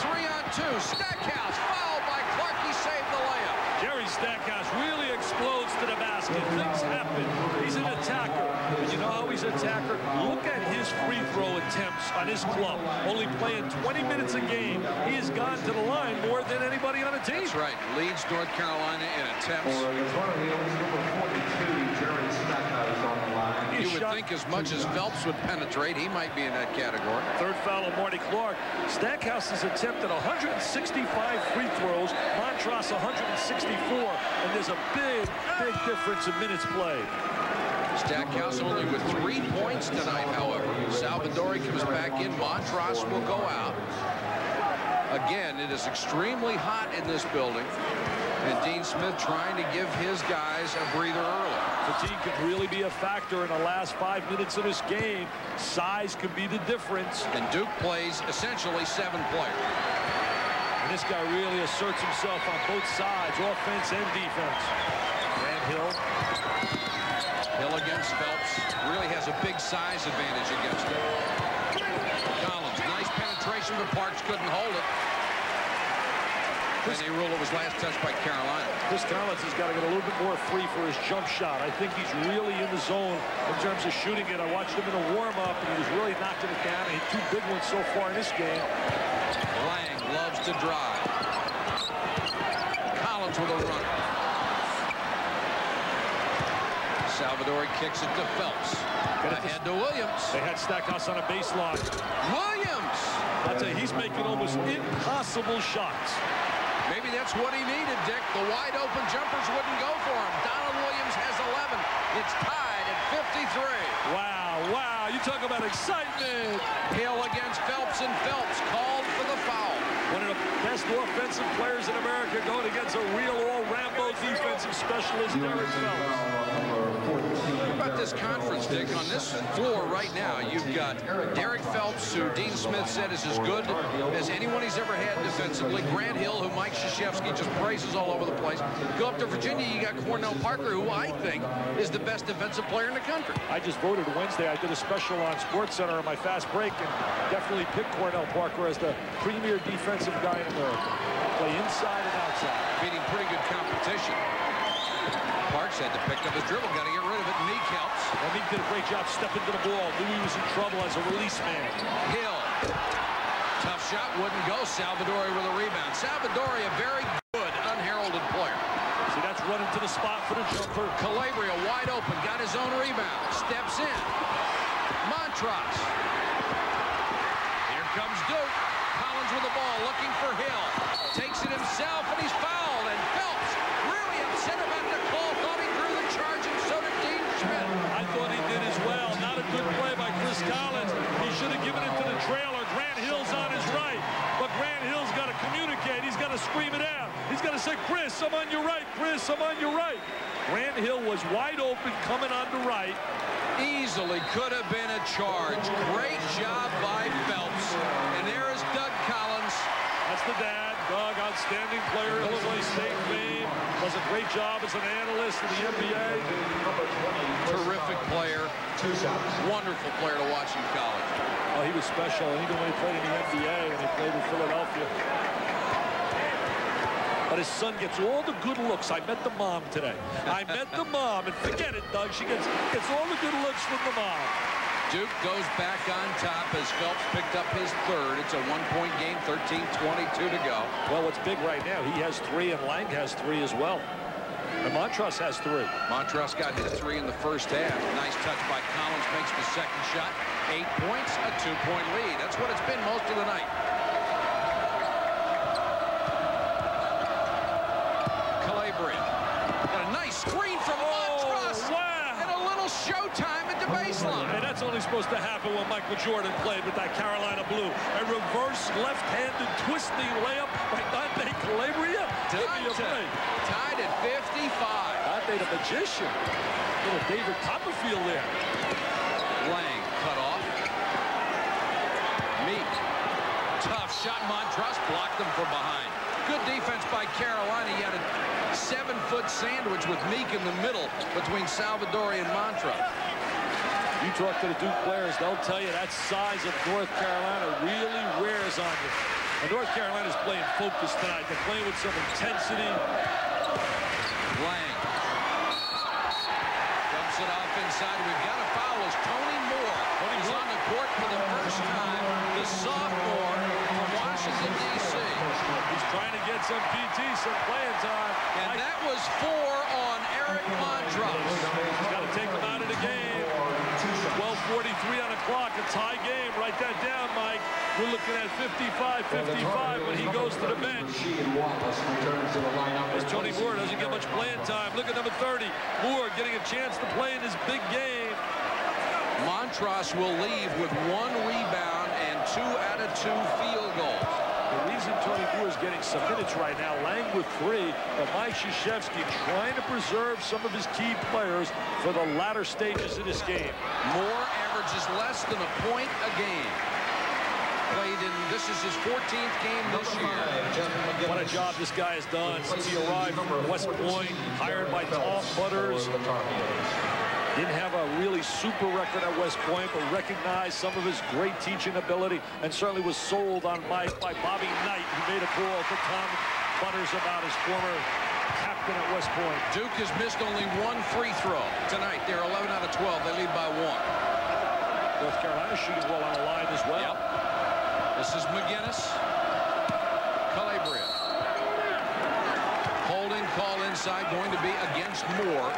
3-on-2. Stackhouse fouled by Clark. He saved the layup. Jerry Stackhouse really explodes to the basket. Things happen. He's an attacker. And you know how he's an attacker? Look at his free throw attempts on his club. Only playing 20 minutes a game. He has gone to the line more than anybody on the team. That's right. Leads North Carolina in attempts. For the Tar Heels, number 42, Jerry Stackhouse on the line. He You would think as much as Phelps would penetrate, he might be in that category. Third foul on Marty Clark. Stackhouse has attempted 165 free throws. Montross 164. And there's a big difference in minutes played. Stackhouse only with 3 points tonight, however. Salvadori comes back in. Montross will go out. Again, it is extremely hot in this building. And Dean Smith trying to give his guys a breather early. Fatigue can really be a factor in the last 5 minutes of this game. Size could be the difference. And Duke plays essentially 7 players. And this guy really asserts himself on both sides, offense and defense. Grant Hill. Hill against Phelps. Really has a big size advantage against him. Collins, nice penetration, but Parks couldn't hold it. And they rule it was last touched by Carolina. Chris Collins has got to get a little bit more free for his jump shot. I think he's really in the zone in terms of shooting it. I watched him in a warm-up, and he was really knocking it down. He had 2 big ones so far in this game. Lang loves to drive. Collins with a run. Salvadori kicks it to Phelps. Ahead to Williams. They had Stackhouse on a baseline. Williams! I'll tell you, he's making almost impossible shots. Maybe that's what he needed, Dick. The wide open jumpers wouldn't go for him. Donald Williams has 11. It's tied at 53. Wow. You talk about excitement. Hill against Phelps, and Phelps called for the foul. One of the best offensive players in America going against a real all-Rambo defensive specialist, Derek Phelps. What about this conference, Dick? On this floor right now, you've got Derek Phelps, who Dean Smith said is as good as anyone he's ever had defensively. Grant Hill, who Mike Krzyzewski just praises all over the place. Go up to Virginia, you got Cornell Parker, who I think is the best defensive player in the country. I just voted Wednesday. I did a special on SportsCenter on my fast break and definitely picked Cornell Parker as the premier defensive guy in America. Play inside and outside. Beating pretty good competition. Parks had to pick up his dribble, got to get rid of it. Meek helps. Well, Meek did a great job stepping to the ball. Knew he was in trouble as a release man. Hill. Tough shot, wouldn't go. Salvadori with a rebound. Salvadori, a very good unheralded player. See, that's running to the spot for the jumper. Calabria wide open, got his own rebound. Steps in. Montross. Here comes Duke. Collins with the ball, looking for Hill. Takes it himself, and he's fouled. And Phelps, really upset about the call. Thought he drew the charge, and so did Dean Smith. I thought he did as well. Not a good play by Chris Collins. He should have given it to the trailer. Grant Hill's on his right. But Grant Hill's got to communicate. He's got to scream it out. He's got to say, Chris, I'm on your right. Chris, I'm on your right. Grant Hill was wide open coming on the right. Easily could have been a charge. Great job by Phelps. And there is Doug Collins. That's the dad. Doug, outstanding player, Illinois State fame. Does a great job as an analyst in the NBA. Terrific player. Wonderful player to watch in college. Oh, he was special, even when he played in the NBA and he played in Philadelphia. But his son gets all the good looks. I met the mom today. I met the mom, and forget it, Doug. She gets all the good looks from the mom. Duke goes back on top as Phelps picked up his third. It's a one-point game, 13:22 to go. Well, what's big right now, he has 3 and Lang has 3 as well. And Montross has 3. Montross got his 3 in the first half. Nice touch by Collins, makes the second shot. 8 points, a 2-point lead. That's what it's been most of the night. Calabria. Got a nice screen from Montross. Wow. And a little showtime at the baseline. And that's only supposed to happen when Michael Jordan played with that Carolina blue. A reverse left-handed twisting layup by Dante Calabria. Give me a break. Tied at 55. Dante the magician. Little David Copperfield there. Lang cut off. Meek. Tough shot. Montross blocked him from behind. Good defense by Carolina. He had a 7-foot sandwich with Meek in the middle between Salvadori and Montross. You talk to the Duke players, they'll tell you that size of North Carolina really wears on you. And North Carolina's playing focused tonight. They're playing with some intensity. Lang. Dumps it off inside. We've got a foul as Tony Moore. He's on the court for the first time. The sophomore from Washington, D.C. He's trying to get get some PT, some playing time. And that was 4 on Eric Montross. He's got to take him out of the game. 12:43 on the clock, a tie game. Write that down, Mike. We're looking at 55-55 when he goes to the bench. As Tony Moore doesn't get much playing time. Look at number 30. Moore getting a chance to play in this big game. Montross will leave with 1 rebound and 2 out of 2 field goals. The reason Tony Moore is getting some minutes right now, Lang with 3, but Mike Krzyzewski trying to preserve some of his key players for the latter stages of this game. Moore averages less than a point a game. This is his 14th game this year. What a job this guy has done since he arrived from West Point, hired by Tom Butters. Didn't have a really super record at West Point, but recognized some of his great teaching ability and certainly was sold on Mike by Bobby Knight, who made a call to Tom Butters about his former captain at West Point. Duke has missed only 1 free throw tonight. They're 11 out of 12. They lead by 1. North Carolina shooting well on the line as well. Yep. This is McGinnis. Calabria. Holding call inside, going to be against Moore.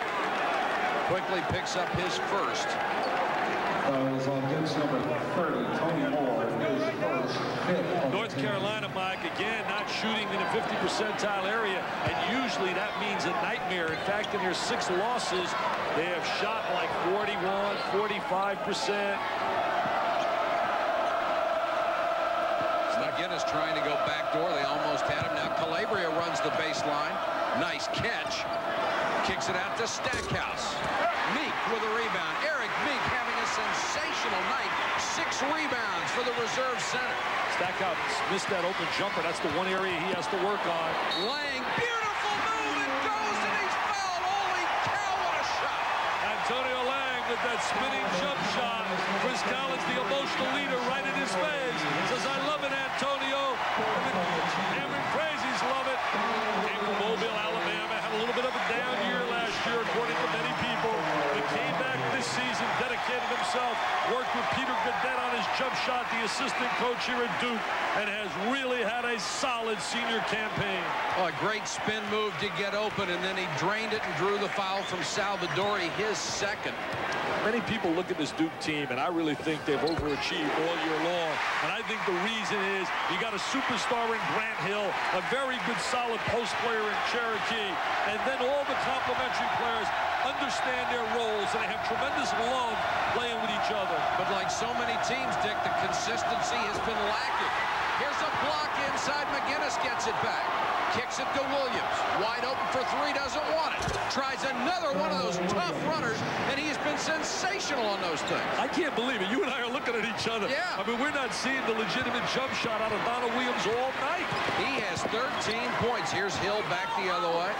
Quickly picks up his first. Is on Duke's number 30, Tony Moore, his first hit. North Carolina, Mike, again, not shooting in the 50 percentile area, and usually that means a nightmare. In fact, in their 6 losses, they have shot like 41, 45%. McGinnis trying to go backdoor. They almost had him. Now Calabria runs the baseline. Nice catch. Kicks it out to Stackhouse. Meek with a rebound. Eric Meek having a sensational night. 6 rebounds for the reserve center. Stackhouse missed that open jumper. That's the one area he has to work on. Lang, beautiful move. It goes and he's fouled. Holy cow, what a shot. Antonio Lang with that spinning jump shot. Chris Collins, the emotional leader, right in his face. Says, I love it, Antonio. Cameron Crazies love it. Came from Mobile, Alabama. Had a little bit of a down year last year, according to many people. But came back this season, dedicated himself, worked with Peter Gadet on his jump shot, the assistant coach here at Duke, and has really had a solid senior campaign. Oh, a great spin move to get open, and then he drained it and drew the foul from Salvadori, his second. Many people look at this Duke team, and I really think they've overachieved all year long. And I think the reason is you got a superstar in Grant Hill, a very good, solid post player in Cherokee, and then all the complementary players understand their roles, and they have tremendous love playing with each other. But like so many teams, Dick, the consistency has been lacking. Here's a block inside. McGinnis gets it back. Kicks it to Williams. Wide open for 3, doesn't want it. Tries another one of those tough runners, and he has been sensational on those things. I can't believe it. You and I are looking at each other. Yeah. I mean, we're not seeing the legitimate jump shot out of Donald Williams all night. He has 13 points. Here's Hill back the other way.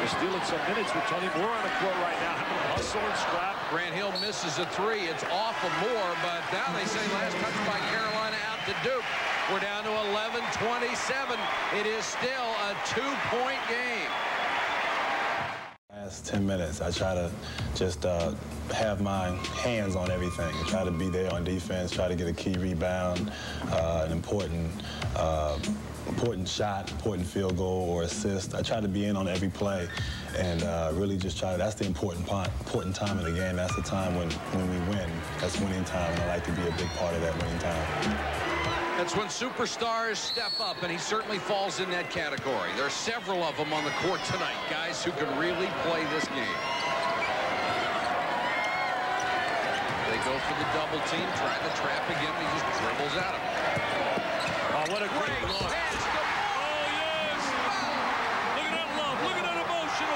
They're stealing some minutes with Tony Moore on the court right now, having to hustle and scrap. Grant Hill misses a 3. It's off of Moore, but now they say last touch by Carolina out to Duke. We're down to 11-27. It is still a 2-point game. Last 10 minutes, I try to just have my hands on everything. I try to be there on defense, try to get a key rebound, an important shot, important field goal or assist. I try to be in on every play and really just try to, that's the important time of the game. That's the time when we win. That's winning time, and I like to be a big part of that winning time. That's when superstars step up, and he certainly falls in that category. There are several of them on the court tonight, guys who can really play this game. They go for the double team, try the trap again, he just dribbles at him. Oh, what a great look. Oh, yes! Look at that love. Look at that emotion.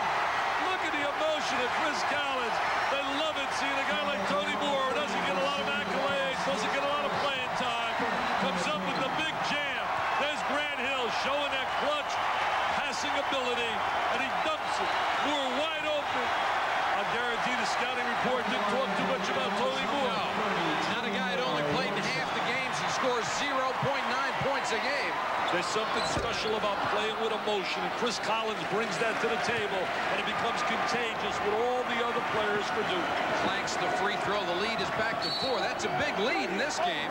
Look at the emotion of Chris Collins. They love it seeing a guy like Tony Moore, who doesn't get a lot of accolades, doesn't get a lot of playing time, comes up with the big jam. There's Grant Hill showing that clutch passing ability, and he dumps it. Moore wide open. I guarantee the scouting report didn't talk too much about Tony Moore. No. Now the guy had only played in half the games. He scores 0.9 points a game. There's something special about playing with emotion, and Chris Collins brings that to the table, and it becomes contagious with all the other players for Duke. Clanks the free throw. The lead is back to 4. That's a big lead in this game.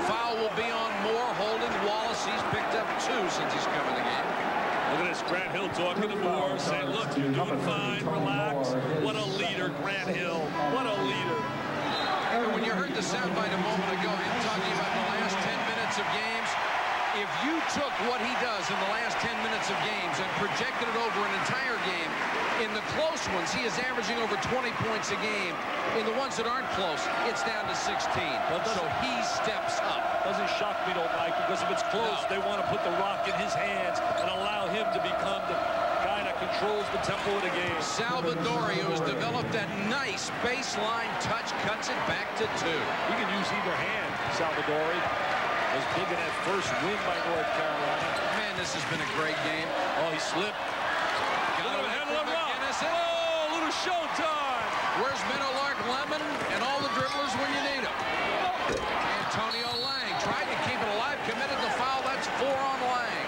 Foul will be on Moore, holding Wallace. He's picked up 2 since he's come in the game. Grant Hill talking to Moore, saying, look, you're doing fine, relax. What a leader, Grant Hill. What a leader. When you heard the soundbite a moment ago, him talking about the last 10 minutes of games, if you took what he does in the last 10 minutes of games and projected it over an entire game, in the close ones, he is averaging over 20 points a game. In the ones that aren't close, it's down to 16. Well, so he steps up. Doesn't shock me, though, Mike, because if it's close, they want to put the rock in his hands and allow him to become the guy that controls the tempo of the game. Salvadori, who has developed that nice baseline touch, cuts it back to 2. He can use either hand, Salvadori. Was big in that first win by North Carolina. Man, this has been a great game. Oh, he slipped. Got away from McGinnis. Oh, little showtime. Where's Meadowlark Lemon and all the dribblers when you need them? Antonio Lang tried to keep it alive, committed the foul. That's 4 on Lang.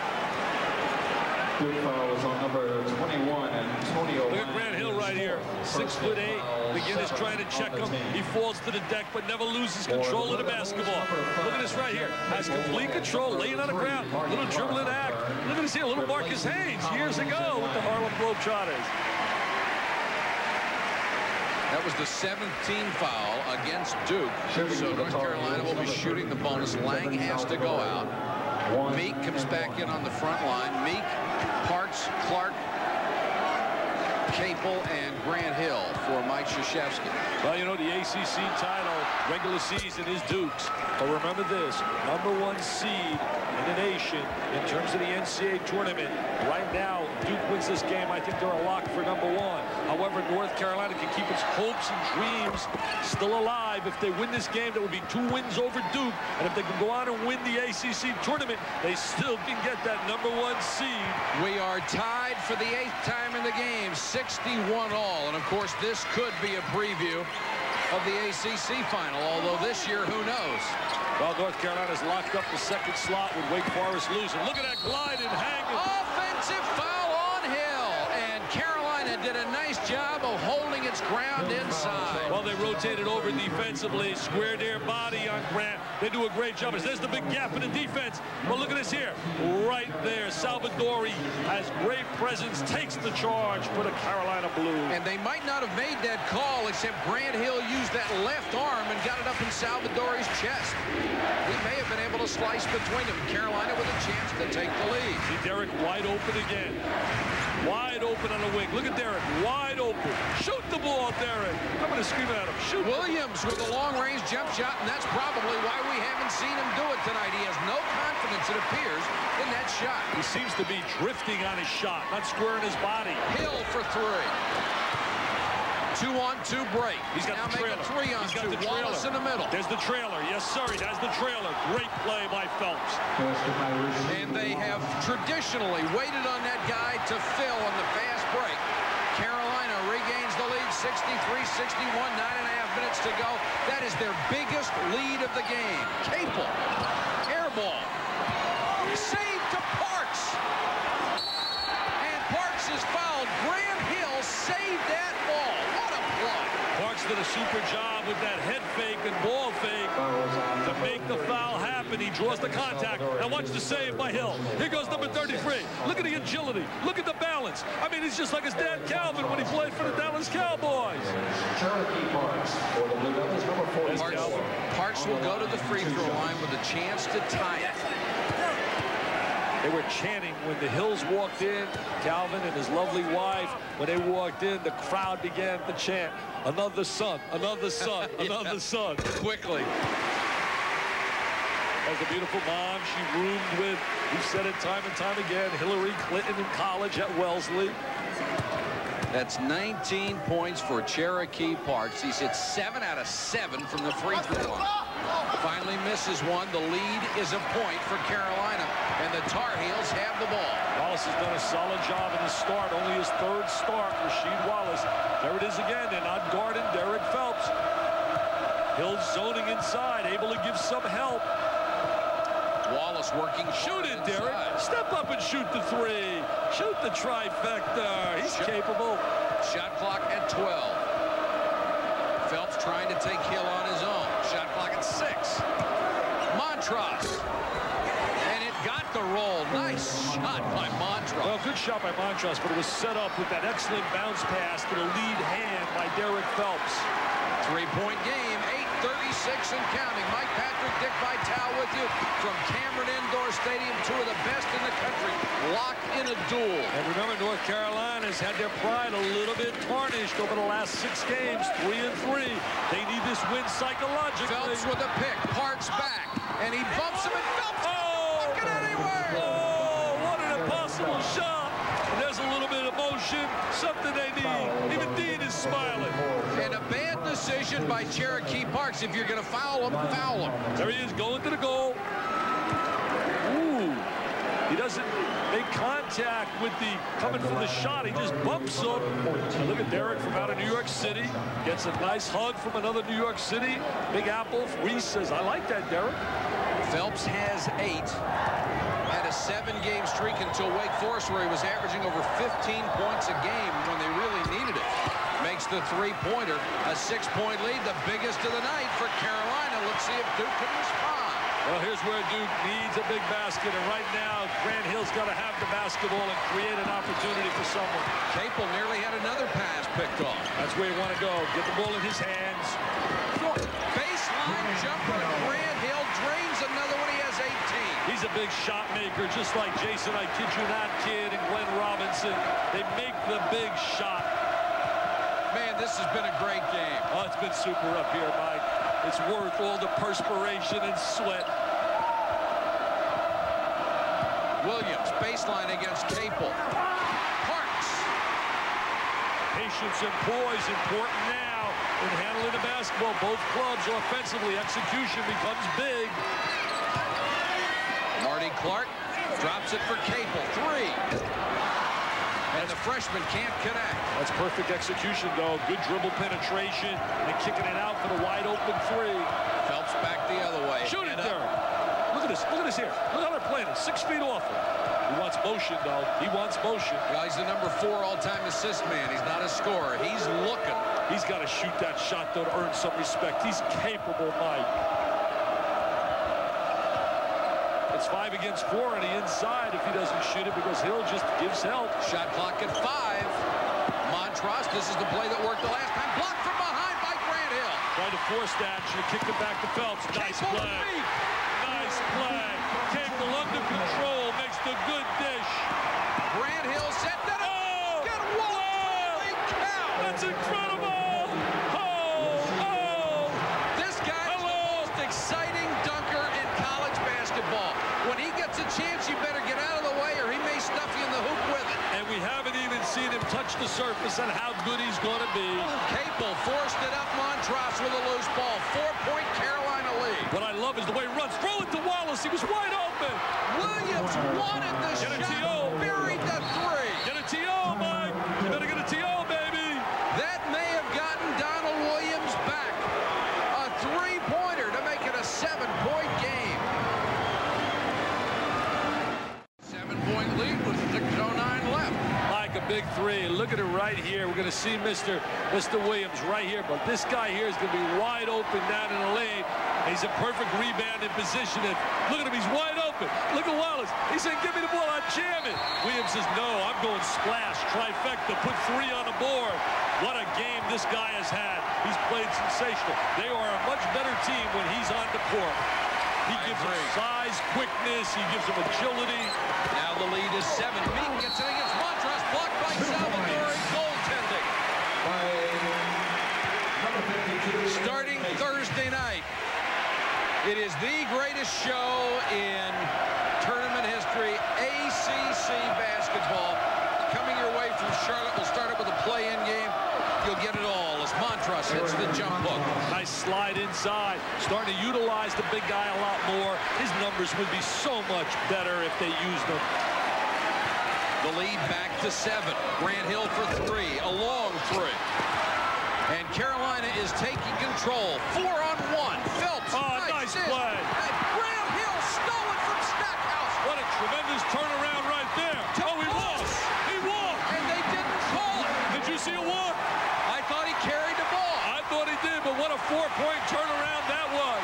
Good foul was on number 21, Antonio. Look at Grant Hill right here, 6'8". McGinnis trying to check him. He falls to the deck, but never loses control of the basketball. Look at this right here. Has complete control, laying on the ground. Little dribbling act. Look at this here, little Marcus Haynes years ago with the Harlem Globetrotters. That was the 17th foul against Duke. So North Carolina will be shooting the bonus. Lang has to go out. Meek comes back in on the front line. Meek, Parks, Clark, Capel, and Grant Hill for Mike Krzyzewski. Well, you know, the ACC title, regular season, is Duke's. But remember this, #1 seed in the nation in terms of the NCAA tournament. Right now, Duke wins this game. I think they're a lock for #1. However, North Carolina can keep its hopes and dreams still alive. If they win this game, that would be 2 wins over Duke. And if they can go on and win the ACC tournament, they still can get that #1 seed. We are tied for the 8th time in the game, 61 all. And, of course, this could be a preview of the ACC final, although this year, who knows? Well, North Carolina's locked up the 2nd slot with Wake Forest losing. Look at that glide and hanging. Offensive foul on Hill, and Carolina did a nice job of holding its ground inside. Well, they rotated over defensively, squared their body on Grant. They do a great job. There's the big gap in the defense. But look at this here. Right there, Salvadori has great presence, takes the charge for the Carolina Blues. And they might not have made that call, except Grant Hill used that left arm and got it up in Salvadori's chest. He may have been able to slice between them. Carolina with a chance to take the lead. See Derek wide open again. Wide open on the wing. Look at Derek, wide open. Shoot the ball, Derek. I'm going to scream at him. Shoot. Williams with a long-range jump shot, and that's probably why we haven't seen him do it tonight. He has no confidence, it appears, in that shot. He seems to be drifting on his shot, not squaring his body. Hill for 3. 2-on-2 break. He's got now the trailer. 3-on-2. Wallace in the middle. There's the trailer. Yes, sir. He has the trailer. Great play by Phelps. And they have traditionally waited on that guy to fill on the fast break. Carolina regains the lead, 63-61, 9.5 minutes to go. That is their biggest lead of the game. Capel, air ball, save to Parks. And Parks is fouled. Grant Hill saved that ball. What a play. Parks did a super job with that head fake and ball fake to make the foul happen. He draws the contact. Now watch the save by Hill. Here goes number 33. Look at the agility. Look at the balance. I mean, he's just like his dad Calvin when he played for the Dallas Cowboys. Parks will go to the free throw line with a chance to tie it. They were chanting when the Hills walked in. Calvin and his lovely wife, when they walked in, the crowd began to chant, another son, another son, another son. Quickly. That was a beautiful mom she roomed with. We've said it time and time again, Hillary Clinton in college at Wellesley. That's 19 points for Cherokee Parks. He's hit 7 out of 7 from the free throw line. Finally misses one. The lead is a point for Carolina, and the Tar Heels have the ball. Wallace has done a solid job in the start. Only his 3rd start, Rasheed Wallace. There it is again. They're not guarding Derek Phelps. Hills zoning inside, able to give some help. Wallace working. Shoot it, Derek. Step up and shoot the 3. Shoot the trifecta. He's capable. Shot clock at 12. Phelps trying to take Hill on his own. Shot clock at 6. Montross. And it got the roll. Nice shot by Montross. Well, good shot by Montross, but it was set up with that excellent bounce pass to the lead hand by Derek Phelps. 3-point game, 8:36 and counting. Mike Patrick, Dick Vitale with you from Cameron Indoor Stadium. Two of the best in the country locked in a duel. And remember, North Carolina's had their pride a little bit tarnished over the last 6 games, 3-3. They need this win psychologically. Phelps with a pick, Parks back, and he bumps him, and Phelps can't look it anywhere. Oh, what an impossible shot. And there's a little bit of motion, something they need. Even Dean is smiling. And a bad decision by Cherokee Parks. If you're going to foul him, foul him. There he is, going to the goal. Ooh. He doesn't make contact with the coming from the shot. He just bumps him. And look at Derek from out of New York City. Gets a nice hug from another New York City. Big Apple. Reese says, I like that, Derek. Phelps has 8. Had a 7-game streak until Wake Forest, where he was averaging over 15 points a game when they really needed it. Makes the 3-pointer, a 6-point lead, the biggest of the night for Carolina. Let's see if Duke can respond. Well, here's where Duke needs a big basket, and right now, Grant Hill's got to have the basketball and create an opportunity for someone. Capel nearly had another pass picked off. That's where you want to go. Get the ball in his hands. Baseline jumper, Grant Hill drains another one. He has 18. He's a big shot maker, just like Jason, I kid you not, kid, and Glenn Robinson. They make the big shot. Man, this has been a great game. Oh, it's been super up here, Mike. It's worth all the perspiration and sweat. Williams, baseline against Capel. Parks. Patience and poise important now in handling the basketball. Both clubs offensively. Execution becomes big. Marty Clark drops it for Capel. 3. And the freshman can't connect. That's perfect execution, though. Good dribble penetration and kicking it out for the wide open 3. Phelps back the other way. Shoot it, Derek. Look at this. Look at this here. Look how they're playing it. 6 feet off him. He wants motion, though. He wants motion. Well, he's the number 4 all-time assist man. He's not a scorer. He's looking. He's got to shoot that shot, though, to earn some respect. He's capable, Mike. It's 5 against 4 on the inside if he doesn't shoot it, because Hill just gives help. Shot clock at 5. Montross, this is the play that worked the last time. Blocked from behind by Grant Hill. Tried to force that. Should have kicked it back to Phelps. Nice play. Nice play. Capel under control. Makes the good dish. Grant Hill set that up. Oh! Get one. Holy cow. That's incredible. Oh! This guy's the most exciting dunker in college basketball. When he gets a chance, you better get out of the way, or he may stuff you in the hoop with it. And we haven't even seen him touch the surface on how good he's going to be. Capel forced it up. Montross with a loose ball. 4-point Carolina lead. What I love is the way he runs. Throw it to Wallace. He was wide open. Williams wanted the Get a shot. TO. Buried the 3. Get a TO, Mike. You better get a TO, baby. That may have gotten Donald Williams back. A 3-pointer to make it a 7-point game. 7-point lead with 6:09 left. Mike, a big 3. Look at it right here. We're going to see Mr. Williams right here, but this guy here is going to be wide open down in the lane. He's a perfect rebound in position. And look at him. He's wide open. Look at Wallace. He's saying, give me the ball. I'll jam it. Williams says, no, I'm going splash. Trifecta. Put 3 on the board. What a game this guy has had. He's played sensational. They are a much better team when he's on the court. He gives them size, quickness. He gives them agility. Now the lead is 7. Meek gets it against Montross. Blocked by Salvatore. Goaltending. Starting Thursday night. It is the greatest show in tournament history, ACC basketball. Coming your way from Charlotte. We'll start it with a play-in game. You'll get it all as Montross hits the jump hook. Nice slide inside. Starting to utilize the big guy a lot more. His numbers would be so much better if they used them. The lead back to 7. Grant Hill for 3. A long 3. And Carolina is taking control. 4-on-1. Phelps. Oh, nice play. And Grant Hill stole it from Stackhouse. What a tremendous turnaround right there. Oh, he walked. He walked. And they didn't call it. Did you see a walk? I thought he carried the ball. I thought he did, but what a 4-point turnaround that was.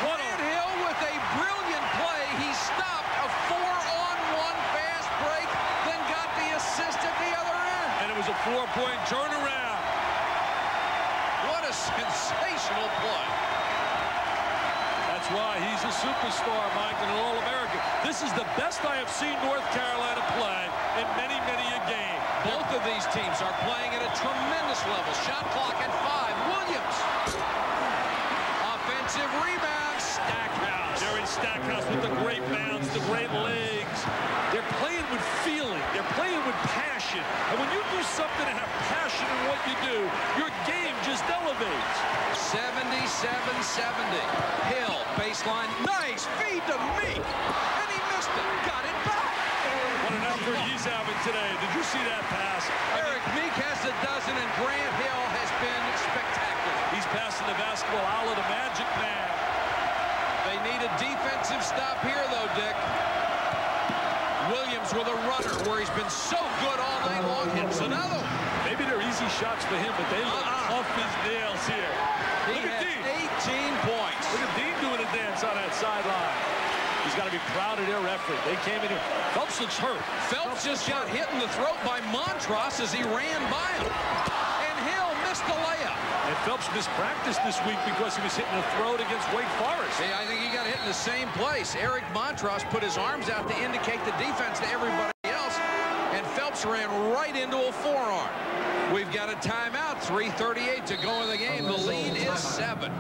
Grant Hill with a brilliant play. He stopped a 4-on-1 4-point turnaround. What a sensational play. That's why he's a superstar, Mike, and an All-American. This is the best I have seen North Carolina play in many, many a game. Both of these teams are playing at a tremendous level. Shot clock at 5. Williams. Offensive rebound. Stackhouse. Jerry Stackhouse with the great bounce, the great legs. They're playing with feeling. They're playing with passion. And when you do something to have passion in what you do, your game just elevates. 77-70. Hill, baseline. Nice feed to Meek. And he missed it. Got it back. What an effort he's having today. Did you see that pass? Eric Meek has a dozen, and Grant Hill has been spectacular. He's passing the basketball out of the Magic Man. They need a defensive stop here, though, Dick. Williams with a runner where he's been so good all night long. Hits another. Maybe they're easy shots for him, but they look tough as nails here. He Look at has Dean. 18 points. Look at Dean doing a dance on that sideline. He's got to be proud of their effort. They came in here. Phelps looks hurt. Phelps just got hit in the throat by Montross as he ran by him. And Hill missed the layup. And Phelps missed practice this week because he was hitting the throat against Wake Forest. Hey, I think he got hit in the same place. Eric Montross put his arms out to indicate the defense to everybody else, and Phelps ran right into a forearm. We've got a timeout. 3:38 to go in the game. The lead is 7.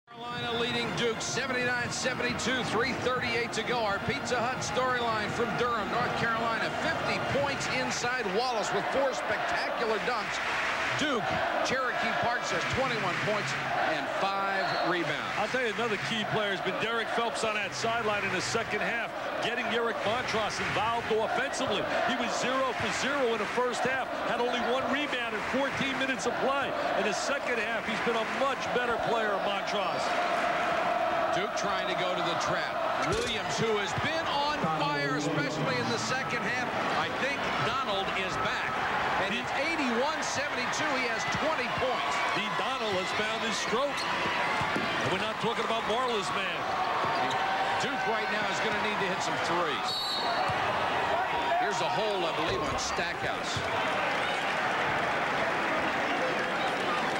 Carolina leading Duke 79-72. 3:38 to go. Our Pizza Hut storyline from Durham, North Carolina. 50 points inside Wallace with 4 spectacular dunks. Duke, Cherokee Park says 21 points and 5 rebounds. I'll tell you, another key player has been Derek Phelps on that sideline in the second half, getting Eric Montross involved offensively. He was 0 for 0 in the first half, had only 1 rebound in 14 minutes of play. In the second half, he's been a much better player, Montross. Duke trying to go to the trap. Williams, who has been on fire, especially in the second half. I think Donald is back. And it's 81-72. He has 20 points. D. Donald has found his stroke. And we're not talking about Marla's man. Duke right now is going to need to hit some threes. Here's a hole, I believe, on Stackhouse.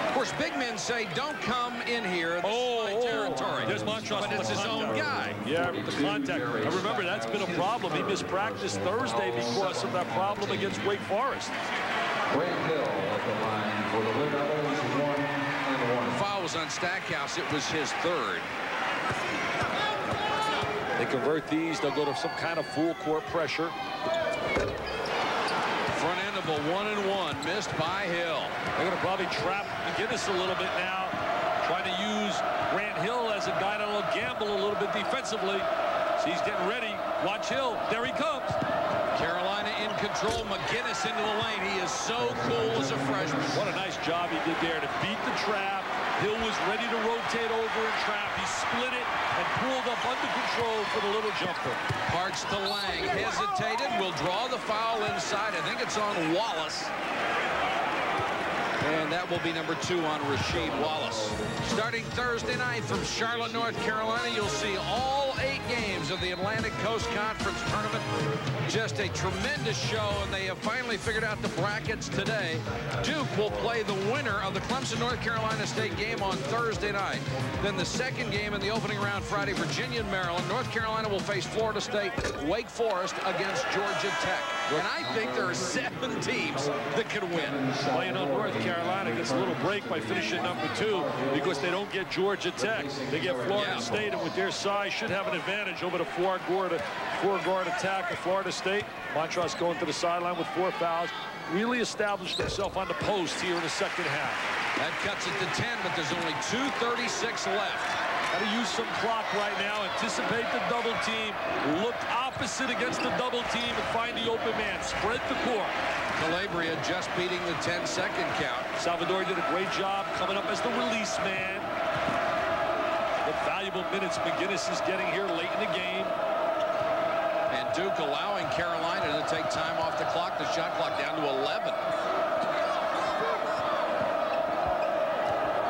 Of course, big men say, don't come in here. This is my territory. There's Montross. But it's his own guy. Yeah, the contact. And remember, that's been a problem. He missed practice Thursday because of that problem against Wake Forest. Grant Hill at the line for the Blue Devils, 1-1. Foul was on Stackhouse. It was his 3rd. They convert these, they'll go to some kind of full court pressure. Front end of a 1-and-1 missed by Hill. They're going to probably trap McGinnis a little bit now, trying to use Grant Hill as a guy that'll gamble a little bit defensively. So he's getting ready. Watch Hill. There he comes. Carolina in control. McGinnis into the lane. He is so cool as a freshman. What a nice job he did there to beat the trap. Hill was ready to rotate over and trap. He split it and pulled up under control for the little jumper. Parks to Lang. Hesitated. Will draw the foul inside. I think it's on Wallace. And that will be number 2 on Rasheed Wallace. Starting Thursday night from Charlotte, North Carolina, you'll see all 8 games of the Atlantic Coast Conference Tournament. Just a tremendous show, and they have finally figured out the brackets today. Duke will play the winner of the Clemson, North Carolina State game on Thursday night. Then the second game in the opening round Friday, Virginia and Maryland. North Carolina will face Florida State, Wake Forest against Georgia Tech. And I think there are 7 teams that could win. Well, you know, North Carolina gets a little break by finishing number 2 because they don't get Georgia Tech. They get Florida State, and with their size should have an advantage over the four-guard attack of Florida State. Montross going to the sideline with 4 fouls. Really established himself on the post here in the second half. That cuts it to 10, but there's only 2:36 left. Got to use some clock right now. Anticipate the double team. Look opposite against the double team and find the open man. Spread the court. Calabria just beating the 10-second count. Salvador did a great job coming up as the release man. The valuable minutes McGinnis is getting here late in the game. And Duke allowing Carolina to take time off the clock. The shot clock down to 11.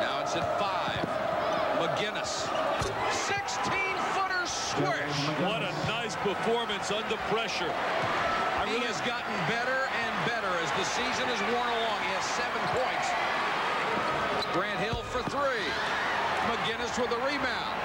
Now it's at 5. McGinnis. 16-footer squish. What a nice performance under pressure. He has gotten better and better as the season has worn along. He has 7 points. Grant Hill for 3. McGinnis with a rebound.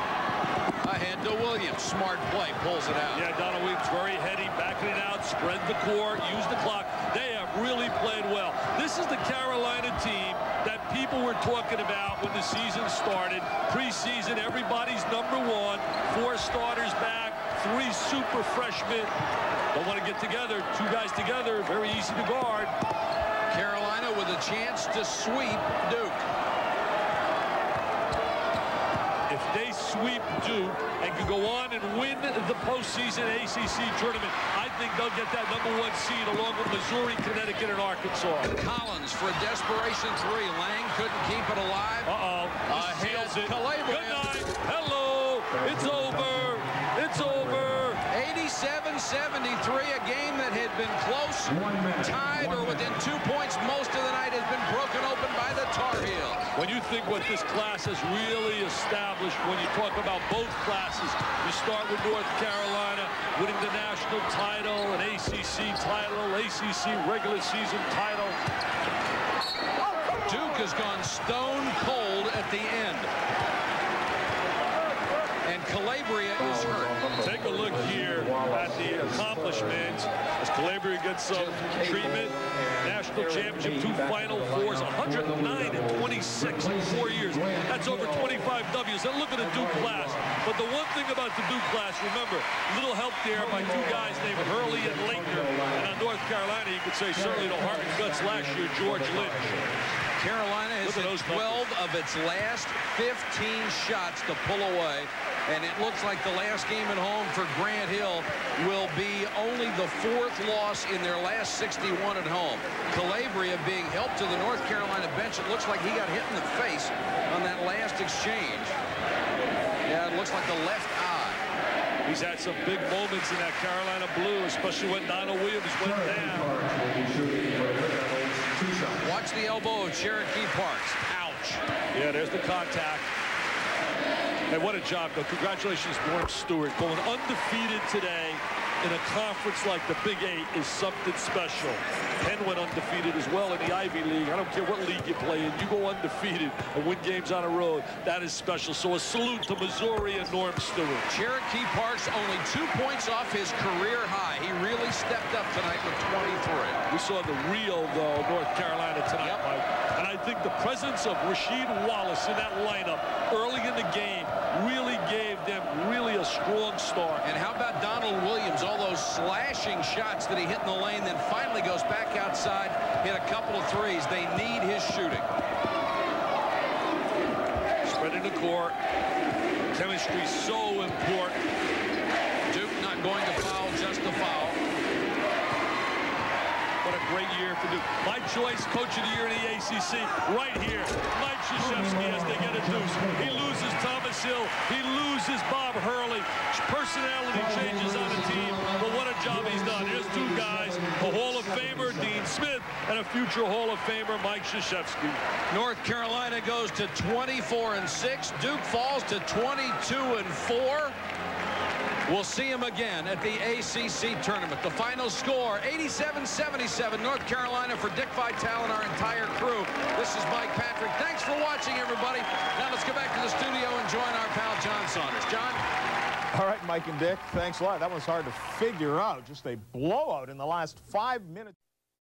Ahead to Williams. Smart play. Pulls it out. Yeah, Donald Williams very heady, backing it out, spread the court, use the clock. They have really played well. This is the Carolina team that people were talking about when the season started. Preseason, everybody's number 1. 4 starters back, 3 super freshmen. Don't want to get together. 2 guys together, very easy to guard. Carolina with a chance to sweep Duke. If they sweep Duke and can go on and win the postseason ACC tournament, I think they'll get that number 1 seed along with Missouri, Connecticut, and Arkansas. Collins for a desperation 3. Lang couldn't keep it alive. Ahead, Calabria. Good night. Hello. It's over. It's over. 87-73, a game that had been close, tied, or within 2 points most of the night has been broken open by the Tar Heels. When you think what this class has really established, when you talk about both classes, you start with North Carolina winning the national title, an ACC title, ACC regular season title. Duke has gone stone cold at the end. And Calabria is hurt. Take a look here at the accomplishments as Calabria gets some treatment. National championship, 2 Final Fours, 109-26 in 4 years. That's over 25 W's. And look at the Duke class. But the one thing about the Duke class, remember, little help there by 2 guys named Hurley and Laettner. And on North Carolina, you could say certainly the heart and guts last year, George Lynch. Carolina has hit 12 of its last 15 shots to pull away, and it looks like the last game at home for Grant Hill will be only the 4th loss in their last 61 at home. Calabria being helped to the North Carolina bench. It looks like he got hit in the face on that last exchange. Yeah, it looks like the left eye. He's had some big moments in that Carolina blue, especially when Donald Williams went down. Watch the elbow of Cherokee Parks. Ouch. Yeah, there's the contact. Hey, what a job, though. Congratulations, Norm Stewart. Going undefeated today in a conference like the Big 8 is something special. Penn went undefeated as well in the Ivy League. I don't care what league you play in. You go undefeated and win games on the road. That is special. So a salute to Missouri and Norm Stewart. Cherokee Parks only 2 points off his career high. He really stepped up tonight with 23. We saw the real, though, North Carolina tonight, Mike. And I think the presence of Rasheed Wallace in that lineup early in the game really gave them really a strong start. And how about Donald Williams? All those slashing shots that he hit in the lane, then finally goes back outside, hit a couple of threes. They need his shooting. Spreading the court. Chemistry so important. Duke not going to foul, just a foul. What a great year for Duke. My choice, Coach of the Year in the ACC, right here. Mike Krzyzewski as they get a deuce. He loses Thomas Hill. He loses Bob Hurley. Personality changes on the team, but what a job he's done. Here's 2 guys, a Hall of Famer, Dean Smith, and a future Hall of Famer, Mike Krzyzewski. North Carolina goes to 24-6. Duke falls to 22-4. We'll see him again at the ACC tournament. The final score, 87-77, North Carolina for Dick Vitale and our entire crew. This is Mike Patrick. Thanks for watching, everybody. Now let's go back to the studio and join our pal John Saunders. John? All right, Mike and Dick, thanks a lot. That was hard to figure out. Just a blowout in the last 5 minutes.